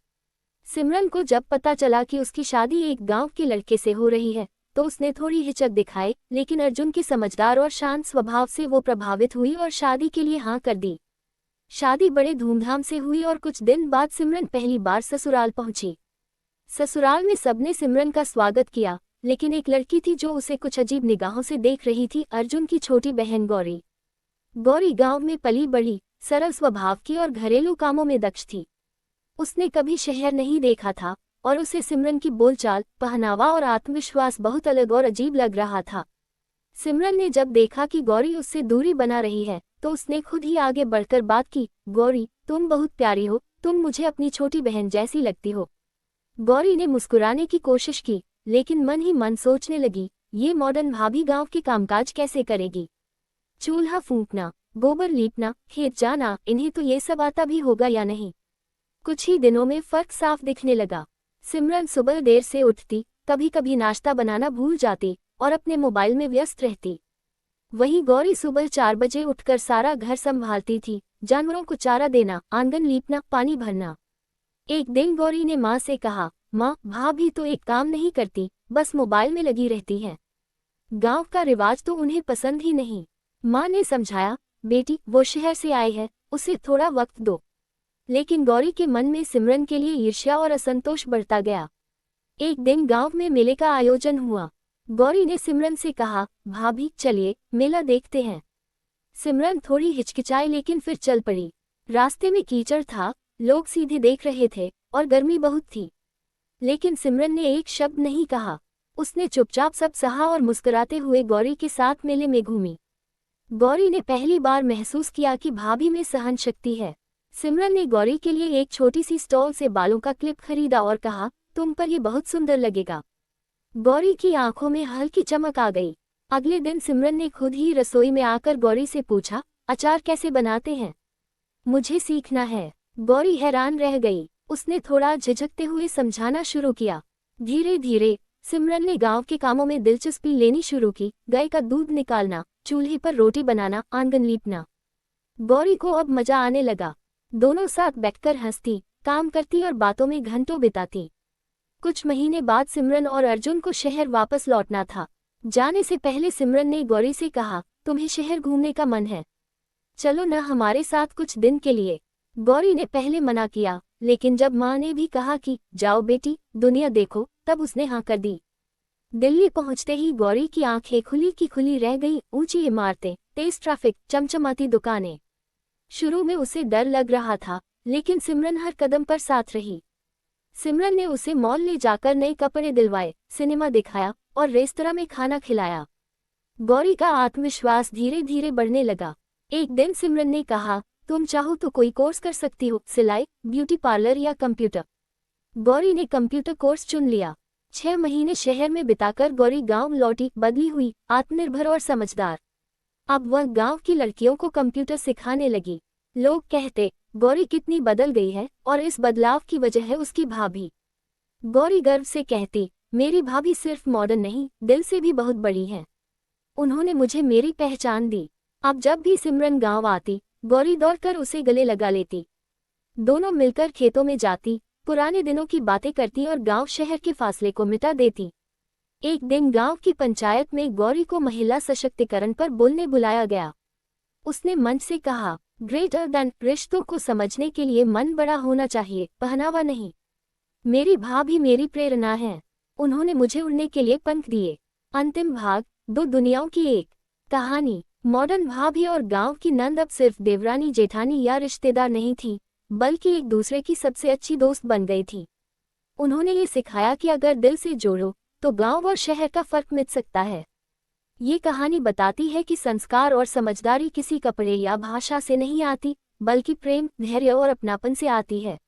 सिमरन को जब पता चला कि उसकी शादी एक गांव के लड़के से हो रही है तो उसने थोड़ी हिचक दिखाई, लेकिन अर्जुन के समझदार और शांत स्वभाव से वो प्रभावित हुई और शादी के लिए हाँ कर दी। शादी बड़े धूमधाम से हुई और कुछ दिन बाद सिमरन पहली बार ससुराल पहुंची। ससुराल में सबने सिमरन का स्वागत किया, लेकिन एक लड़की थी जो उसे कुछ अजीब निगाहों से देख रही थी, अर्जुन की छोटी बहन गौरी। गौरी गांव में पली बढ़ी, सरल स्वभाव की और घरेलू कामों में दक्ष थी। उसने कभी शहर नहीं देखा था और उसे सिमरन की बोलचाल, पहनावा और आत्मविश्वास बहुत अलग और अजीब लग रहा था। सिमरन ने जब देखा कि गौरी उससे दूरी बना रही है तो उसने खुद ही आगे बढ़कर बात की, गौरी, तुम बहुत प्यारी हो, तुम मुझे अपनी छोटी बहन जैसी लगती हो। गौरी ने मुस्कुराने की कोशिश की, लेकिन मन ही मन सोचने लगी, ये मॉडर्न भाभी गांव के कामकाज कैसे करेगी। चूल्हा फूंकना, गोबर लीपना, खेत जाना, इन्हें तो ये सब आता भी होगा या नहीं। कुछ ही दिनों में फर्क साफ दिखने लगा। सिमरन सुबह देर से उठती, कभी कभी नाश्ता बनाना भूल जाती और अपने मोबाइल में व्यस्त रहती। वहीं गौरी सुबह 4 बजे उठकर सारा घर संभालती थी, जानवरों को चारा देना, आंगन लीपना, पानी भरना। एक दिन गौरी ने माँ से कहा, माँ, भाभी तो एक काम नहीं करती, बस मोबाइल में लगी रहती है। गांव का रिवाज तो उन्हें पसंद ही नहीं। माँ ने समझाया, बेटी, वो शहर से आई है, उसे थोड़ा वक्त दो। लेकिन गौरी के मन में सिमरन के लिए ईर्ष्या और असंतोष बढ़ता गया। एक दिन गांव में मेले का आयोजन हुआ। गौरी ने सिमरन से कहा, भाभी, चलिए मेला देखते हैं। सिमरन थोड़ी हिचकिचाई लेकिन फिर चल पड़ी। रास्ते में कीचड़ था, लोग सीधे देख रहे थे और गर्मी बहुत थी। लेकिन सिमरन ने एक शब्द नहीं कहा। उसने चुपचाप सब सहा और मुस्कुराते हुए गौरी के साथ मेले में घूमी। गौरी ने पहली बार महसूस किया कि भाभी में सहन शक्ति है। सिमरन ने गौरी के लिए एक छोटी सी स्टॉल से बालों का क्लिप खरीदा और कहा, तुम पर ये बहुत सुंदर लगेगा। गौरी की आंखों में हल्की चमक आ गई। अगले दिन सिमरन ने खुद ही रसोई में आकर गौरी से पूछा, अचार कैसे बनाते हैं, मुझे सीखना है। गौरी हैरान रह गई। उसने थोड़ा झिझकते हुए समझाना शुरू किया। धीरे धीरे सिमरन ने गांव के कामों में दिलचस्पी लेनी शुरू की, गाय का दूध निकालना, चूल्हे पर रोटी बनाना, आंगन लीपना। गौरी को अब मजा आने लगा। दोनों साथ बैठकर हंसती, काम करती और बातों में घंटों बिताती। कुछ महीने बाद सिमरन और अर्जुन को शहर वापस लौटना था। जाने से पहले सिमरन ने गौरी से कहा, तुम्हें शहर घूमने का मन है, चलो न हमारे साथ कुछ दिन के लिए। गौरी ने पहले मना किया, लेकिन जब माँ ने भी कहा कि जाओ बेटी, दुनिया देखो, तब उसने हाँ कर दी। दिल्ली पहुंचते ही गौरी की आंखें खुली की खुली रह गई। ऊंची इमारतें, तेज ट्रैफिक, चमचमाती दुकानें। शुरू में उसे डर लग रहा था, लेकिन सिमरन हर कदम पर साथ रही। सिमरन ने उसे मॉल ले जाकर नए कपड़े दिलवाए, सिनेमा दिखाया और रेस्तरां में खाना खिलाया। गौरी का आत्मविश्वास धीरे धीरे बढ़ने लगा। एक दिन सिमरन ने कहा, तुम चाहो तो कोई कोर्स कर सकती हो, सिलाई, ब्यूटी पार्लर या कंप्यूटर। गौरी ने कंप्यूटर कोर्स चुन लिया। 6 महीने शहर में बिताकर गौरी गांव लौटी, बदली हुई, आत्मनिर्भर और समझदार। अब वह गांव की लड़कियों को कंप्यूटर सिखाने लगी। लोग कहते, गौरी कितनी बदल गई है, और इस बदलाव की वजह है उसकी भाभी। गौरी गर्व से कहती, मेरी भाभी सिर्फ मॉडर्न नहीं, दिल से भी बहुत बड़ी है। उन्होंने मुझे मेरी पहचान दी। अब जब भी सिमरन गांव आती, गौरी दौड़कर उसे गले लगा लेती। दोनों मिलकर खेतों में जाती, पुराने दिनों की बातें करती और गांव शहर के फासले को मिटा देती। एक दिन गांव की पंचायत में गौरी को महिला सशक्तिकरण पर बोलने बुलाया गया। उसने मंच से कहा, ग्रेटर देन, रिश्तों को समझने के लिए मन बड़ा होना चाहिए, पहनावा नहीं। मेरी भाभी मेरी प्रेरणा है। उन्होंने मुझे उड़ने के लिए पंख दिए। अंतिम भाग, दो दुनियाओं की एक कहानी। मॉडर्न भाभी और गांव की नंद अब सिर्फ देवरानी जेठानी या रिश्तेदार नहीं थी, बल्कि एक दूसरे की सबसे अच्छी दोस्त बन गई थी। उन्होंने ये सिखाया कि अगर दिल से जोड़ो तो गांव और शहर का फर्क मिट सकता है। ये कहानी बताती है कि संस्कार और समझदारी किसी कपड़े या भाषा से नहीं आती, बल्कि प्रेम, धैर्य और अपनापन से आती है।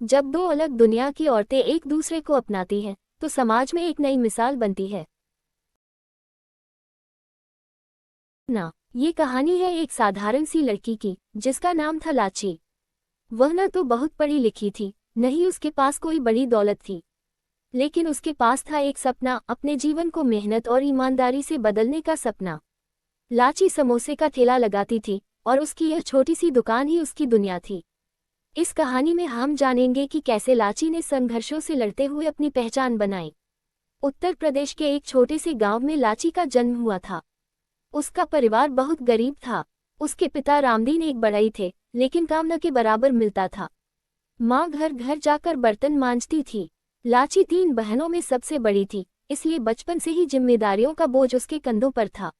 जब दो अलग दुनिया की औरतें एक दूसरे को अपनाती हैं, तो समाज में एक नई मिसाल बनती है। ये कहानी है एक साधारण सी लड़की की, जिसका नाम था लाची। वह न तो बहुत पढ़ी लिखी थी, न ही उसके पास कोई बड़ी दौलत थी, लेकिन उसके पास था एक सपना, अपने जीवन को मेहनत और ईमानदारी से बदलने का सपना। लाची समोसे का ठेला लगाती थी, और उसकी यह छोटी सी दुकान ही उसकी दुनिया थी। इस कहानी में हम जानेंगे कि कैसे लाची ने संघर्षों से लड़ते हुए अपनी पहचान बनाई। उत्तर प्रदेश के एक छोटे से गांव में लाची का जन्म हुआ था। उसका परिवार बहुत गरीब था। उसके पिता रामदीन एक बढ़ई थे, लेकिन काम न के बराबर मिलता था। माँ घर घर जाकर बर्तन मांजती थी। लाची 3 बहनों में सबसे बड़ी थी, इसलिए बचपन से ही जिम्मेदारियों का बोझ उसके कंधों पर था।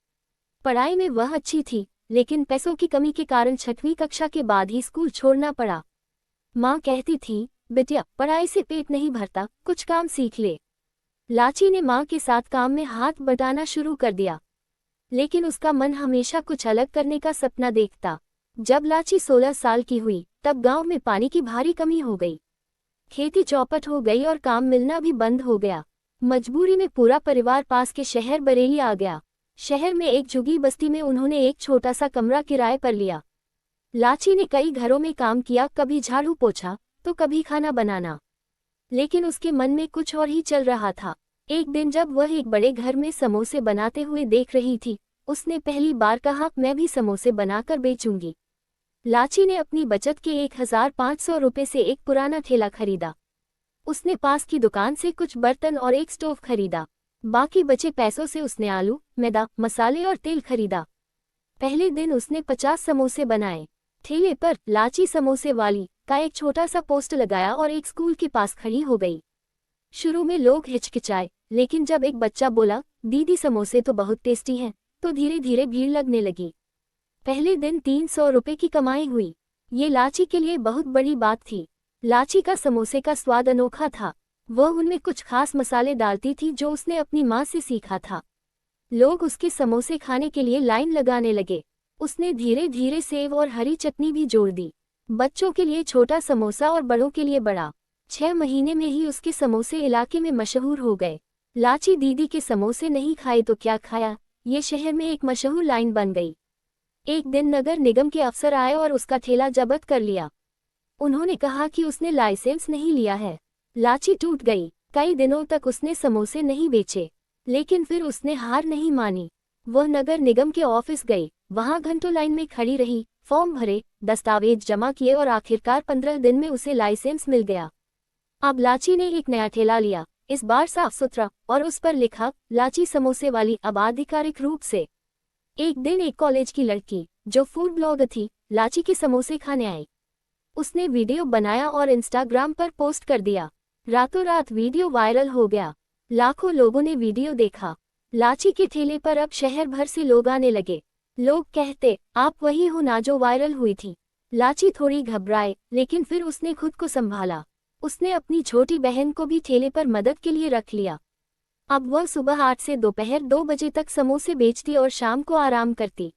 पढ़ाई में वह अच्छी थी, लेकिन पैसों की कमी के कारण 6वीं कक्षा के बाद ही स्कूल छोड़ना पड़ा। माँ कहती थी, बेटिया, पढ़ाई से पेट नहीं भरता, कुछ काम सीख ले। लाची ने माँ के साथ काम में हाथ बटाना शुरू कर दिया, लेकिन उसका मन हमेशा कुछ अलग करने का सपना देखता। जब लाची 16 साल की हुई, तब गांव में पानी की भारी कमी हो गई। खेती चौपट हो गई और काम मिलना भी बंद हो गया। मजबूरी में पूरा परिवार पास के शहर बरेली आ गया। शहर में एक झुग्गी बस्ती में उन्होंने एक छोटा सा कमरा किराए पर लिया। लाची ने कई घरों में काम किया, कभी झाड़ू पोछा तो कभी खाना बनाना, लेकिन उसके मन में कुछ और ही चल रहा था। एक दिन जब वह एक बड़े घर में समोसे बनाते हुए देख रही थी, उसने पहली बार कहा, मैं भी समोसे बनाकर बेचूंगी। लाची ने अपनी बचत के 1500 रुपये से एक पुराना ठेला खरीदा। उसने पास की दुकान से कुछ बर्तन और एक स्टोव खरीदा। बाकी बचे पैसों से उसने आलू, मैदा, मसाले और तेल खरीदा। पहले दिन उसने 50 समोसे बनाए। ठेले पर लाची समोसे वाली का एक छोटा सा पोस्ट लगाया और एक स्कूल के पास खड़ी हो गई। शुरू में लोग हिचकिचाए, लेकिन जब एक बच्चा बोला, दीदी समोसे तो बहुत टेस्टी हैं, तो धीरे धीरे भीड़ लगने लगी। पहले दिन 300 रुपये की कमाई हुई। ये लाची के लिए बहुत बड़ी बात थी। लाची का समोसे का स्वाद अनोखा था। वह उनमें कुछ खास मसाले डालती थी जो उसने अपनी माँ से सीखा था। लोग उसके समोसे खाने के लिए लाइन लगाने लगे। उसने धीरे धीरे सेव और हरी चटनी भी जोड़ दी। बच्चों के लिए छोटा समोसा और बड़ों के लिए बड़ा। 6 महीने में ही उसके समोसे इलाके में मशहूर हो गए। लाची दीदी के समोसे नहीं खाए तो क्या खाया, ये शहर में एक मशहूर लाइन बन गई। एक दिन नगर निगम के अफसर आए और उसका ठेला जब्त कर लिया। उन्होंने कहा कि उसने लाइसेंस नहीं लिया है। लाची टूट गई। कई दिनों तक उसने समोसे नहीं बेचे, लेकिन फिर उसने हार नहीं मानी। वह नगर निगम के ऑफिस गई, वहां घंटों लाइन में खड़ी रही, फॉर्म भरे, दस्तावेज जमा किए और आखिरकार 15 दिन में उसे लाइसेंस मिल गया। अब लाची ने एक नया ठेला लिया, इस बार साफ सुथरा, और उस पर लिखा, लाची समोसे वाली। अब आधिकारिक रूप से। एक दिन एक कॉलेज की लड़की, जो फूड ब्लॉगर थी, लाची के समोसे खाने आई। उसने वीडियो बनाया और इंस्टाग्राम पर पोस्ट कर दिया। रातों रात वीडियो वायरल हो गया। लाखों लोगों ने वीडियो देखा। लाची के ठेले पर अब शहर भर से लोग आने लगे। लोग कहते, आप वही हो ना जो वायरल हुई थी। लाची थोड़ी घबराए, लेकिन फिर उसने खुद को संभाला। उसने अपनी छोटी बहन को भी ठेले पर मदद के लिए रख लिया। अब वह सुबह 8 से दोपहर 2 बजे तक समोसे बेचती और शाम को आराम करती।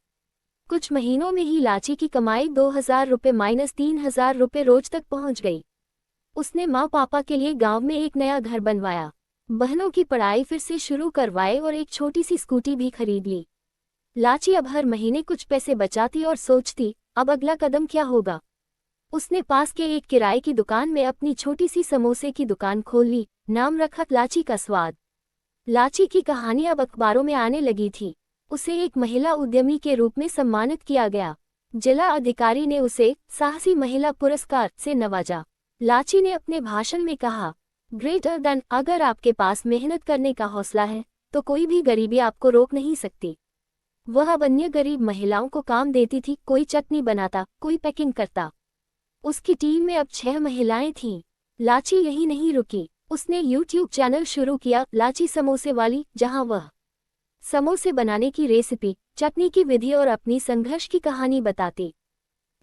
कुछ महीनों में ही लाची की कमाई 2000 रुपये - 3000 रुपये रोज तक पहुंच गई। उसने माँ पापा के लिए गांव में एक नया घर बनवाया, बहनों की पढ़ाई फिर से शुरू करवाए और एक छोटी सी स्कूटी भी खरीद ली। लाची अब हर महीने कुछ पैसे बचाती और सोचती, अब अगला कदम क्या होगा। उसने पास के एक किराए की दुकान में अपनी छोटी सी समोसे की दुकान खोल ली। नाम रखा लाची का स्वाद। लाची की कहानी अब अखबारों में आने लगी थी। उसे एक महिला उद्यमी के रूप में सम्मानित किया गया। जिला अधिकारी ने उसे साहसी महिला पुरस्कार से नवाजा। लाची ने अपने भाषण में कहा, ग्रेटर देन, अगर आपके पास मेहनत करने का हौसला है तो कोई भी गरीबी आपको रोक नहीं सकती। वह अब अन्य गरीब महिलाओं को काम देती थी, कोई चटनी बनाता, कोई पैकिंग करता। उसकी टीम में अब 6 महिलाएं थीं। लाची यही नहीं रुकी, उसने YouTube चैनल शुरू किया, लाची समोसे वाली, जहां वह समोसे बनाने की रेसिपी, चटनी की विधि और अपनी संघर्ष की कहानी बताती।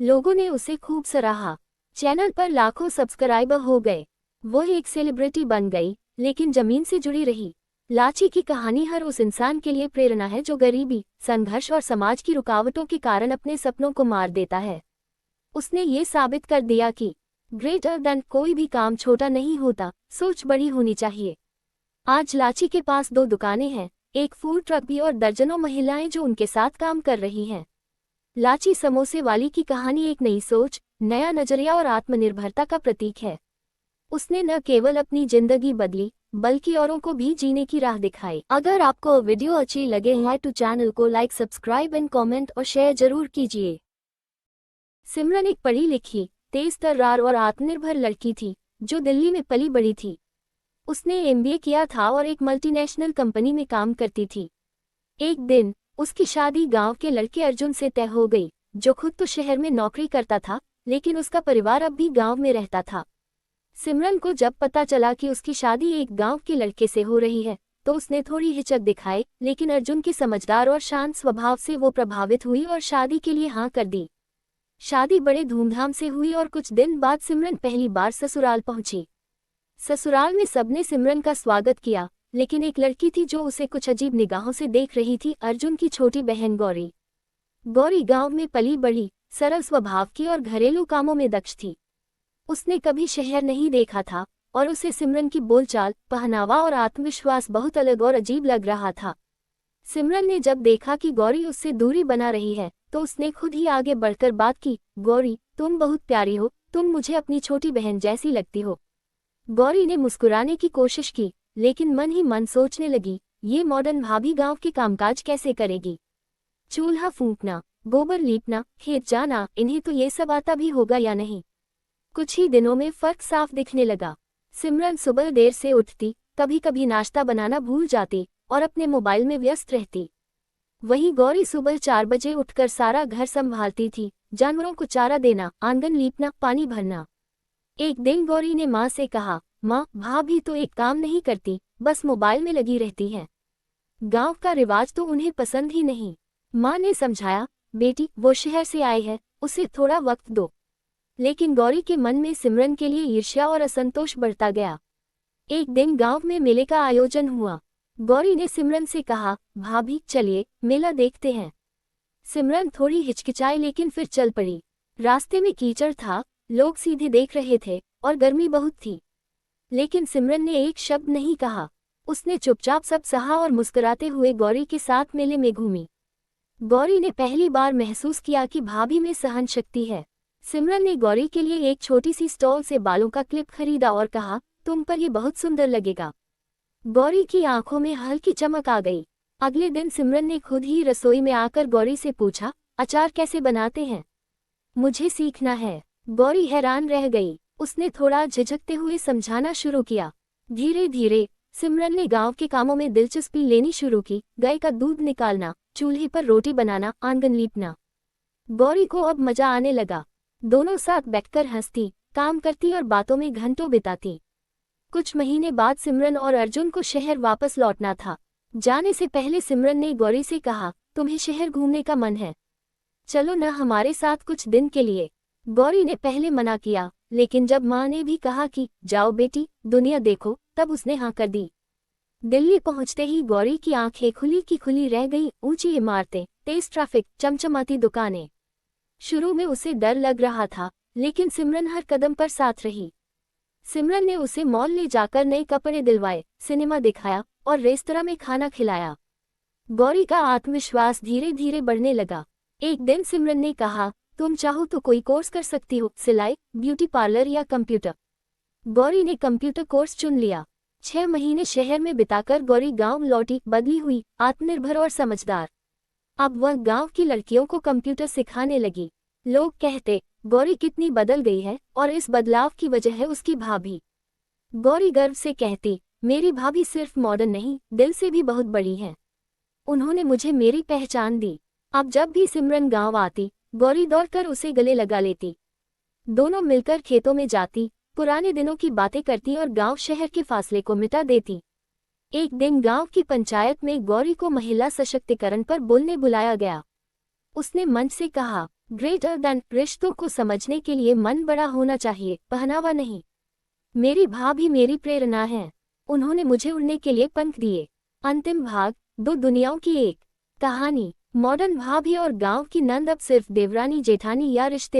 लोगों ने उसे खूब सराहा। चैनल पर लाखों सब्सक्राइबर हो गए। वो एक सेलिब्रिटी बन गई, लेकिन जमीन से जुड़ी रही। लाची की कहानी हर उस इंसान के लिए प्रेरणा है जो गरीबी, संघर्ष और समाज की रुकावटों के कारण अपने सपनों को मार देता है। उसने ये साबित कर दिया कि ग्रेटर देन कोई भी काम छोटा नहीं होता, सोच बड़ी होनी चाहिए। आज लाची के पास 2 दुकानें हैं, एक फूड ट्रक भी और दर्जनों महिलाएं जो उनके साथ काम कर रही हैं। लाची समोसे वाली की कहानी एक नई सोच, नया नजरिया और आत्मनिर्भरता का प्रतीक है। उसने न केवल अपनी जिंदगी बदली, बल्कि औरों को भी जीने की राह दिखाई। अगर आपको वीडियो अच्छी लगे है तो चैनल को लाइक, सब्सक्राइब एंड कमेंट और शेयर जरूर कीजिए। सिमरन एक पढ़ी लिखी, तेज तर्रार और आत्मनिर्भर लड़की थी, जो दिल्ली में पली बड़ी थी। उसने MBA किया था और एक मल्टीनेशनल कंपनी में काम करती थी। एक दिन उसकी शादी गांव के लड़के अर्जुन से तय हो गई, जो खुद तो शहर में नौकरी करता था, लेकिन उसका परिवार अब भी गांव में रहता था। सिमरन को जब पता चला कि उसकी शादी एक गांव के लड़के से हो रही है, तो उसने थोड़ी हिचक दिखाई, लेकिन अर्जुन के समझदार और शांत स्वभाव से वो प्रभावित हुई और शादी के लिए हाँ कर दी। शादी बड़े धूमधाम से हुई और कुछ दिन बाद सिमरन पहली बार ससुराल पहुंची। ससुराल में सबने सिमरन का स्वागत किया, लेकिन एक लड़की थी जो उसे कुछ अजीब निगाहों से देख रही थी, अर्जुन की छोटी बहन गौरी। गौरी गांव में पली बढ़ी, सरल स्वभाव की और घरेलू कामों में दक्ष थी। उसने कभी शहर नहीं देखा था और उसे सिमरन की बोलचाल, पहनावा और आत्मविश्वास बहुत अलग और अजीब लग रहा था। सिमरन ने जब देखा कि गौरी उससे दूरी बना रही है, तो उसने खुद ही आगे बढ़कर बात की, गौरी, तुम बहुत प्यारी हो, तुम मुझे अपनी छोटी बहन जैसी लगती हो। गौरी ने मुस्कुराने की कोशिश की, लेकिन मन ही मन सोचने लगी, ये मॉडर्न भाभी गांव के कामकाज कैसे करेगी। चूल्हा फूंकना, गोबर लीपना, खेत जाना, इन्हें तो ये सब आता भी होगा या नहीं। कुछ ही दिनों में फर्क साफ दिखने लगा। सिमरन सुबह देर से उठती, कभी कभी नाश्ता बनाना भूल जाती और अपने मोबाइल में व्यस्त रहती। वहीं गौरी सुबह 4 बजे उठकर सारा घर संभालती थी, जानवरों को चारा देना, आंगन लीपना, पानी भरना। एक दिन गौरी ने माँ से कहा, माँ, भाभी तो एक काम नहीं करती, बस मोबाइल में लगी रहती है। गांव का रिवाज तो उन्हें पसंद ही नहीं। माँ ने समझाया, बेटी, वो शहर से आई है, उसे थोड़ा वक्त दो। लेकिन गौरी के मन में सिमरन के लिए ईर्ष्या और असंतोष बढ़ता गया। एक दिन गांव में मेले का आयोजन हुआ। गौरी ने सिमरन से कहा, भाभी, चलिए मेला देखते हैं। सिमरन थोड़ी हिचकिचाई, लेकिन फिर चल पड़ी। रास्ते में कीचड़ था, लोग सीधे देख रहे थे और गर्मी बहुत थी। लेकिन सिमरन ने एक शब्द नहीं कहा। उसने चुपचाप सब सहा और मुस्कुराते हुए गौरी के साथ मेले में घूमी। गौरी ने पहली बार महसूस किया कि भाभी में सहन शक्ति है। सिमरन ने गौरी के लिए एक छोटी सी स्टॉल से बालों का क्लिप खरीदा और कहा, तुम पर ये बहुत सुंदर लगेगा। गौरी की आंखों में हल्की चमक आ गई। अगले दिन सिमरन ने खुद ही रसोई में आकर गौरी से पूछा, अचार कैसे बनाते हैं? मुझे सीखना है। गौरी हैरान रह गई। उसने थोड़ा झिझकते हुए समझाना शुरू किया। धीरे धीरे सिमरन ने गांव के कामों में दिलचस्पी लेनी शुरू की, गाय का दूध निकालना, चूल्हे पर रोटी बनाना, आंगन लीपना। गौरी को अब मजा आने लगा। दोनों साथ बैठकर हंसती, काम करती और बातों में घंटों बिताती। कुछ महीने बाद सिमरन और अर्जुन को शहर वापस लौटना था। जाने से पहले सिमरन ने गौरी से कहा, तुम्हें शहर घूमने का मन है? चलो न हमारे साथ कुछ दिन के लिए। गौरी ने पहले मना किया, लेकिन जब माँ ने भी कहा कि जाओ बेटी, दुनिया देखो, तब उसने हाँ कर दी। दिल्ली पहुंचते ही गौरी की आंखें खुली की खुली रह गई। ऊंची इमारतें, तेज ट्रैफिक, चमचमाती दुकानें। शुरू में उसे डर लग रहा था, लेकिन सिमरन हर कदम पर साथ रही। सिमरन ने उसे मॉल ले जाकर नए कपड़े दिलवाए, सिनेमा दिखाया और रेस्तरां में खाना खिलाया। गौरी का आत्मविश्वास धीरे धीरे बढ़ने लगा। एक दिन सिमरन ने कहा, तुम चाहो तो कोई कोर्स कर सकती हो, सिलाई, ब्यूटी पार्लर या कंप्यूटर। गौरी ने कंप्यूटर कोर्स चुन लिया। 6 महीने शहर में बिताकर गौरी गांव लौटी, बदली हुई, आत्मनिर्भर और समझदार। अब वह गांव की लड़कियों को कंप्यूटर सिखाने लगी। लोग कहते, गौरी कितनी बदल गई है, और इस बदलाव की वजह है उसकी भाभी। गौरी गर्व से कहती, मेरी भाभी सिर्फ मॉडर्न नहीं, दिल से भी बहुत बड़ी है। उन्होंने मुझे मेरी पहचान दी। अब जब भी सिमरन गांव आती, गौरी दौड़कर उसे गले लगा लेती। दोनों मिलकर खेतों में जाती, पुराने दिनों की बातें करती और गांव शहर के फासले को मिटा देती। एक दिन गांव की पंचायत में गौरी को महिला सशक्तिकरण पर बोलने बुलाया गया। उसने मंच से कहा, ग्रेटर देन रिश्तों को समझने के लिए मन बड़ा होना चाहिए, पहनावा नहीं। मेरी भाभी मेरी प्रेरणा है। उन्होंने मुझे उड़ने के लिए पंख दिए। अंतिम भाग, दो दुनियाओं की एक कहानी। मॉडर्न भाभी और गांव की नंद अब सिर्फ देवरानी जेठानी या रिश्ते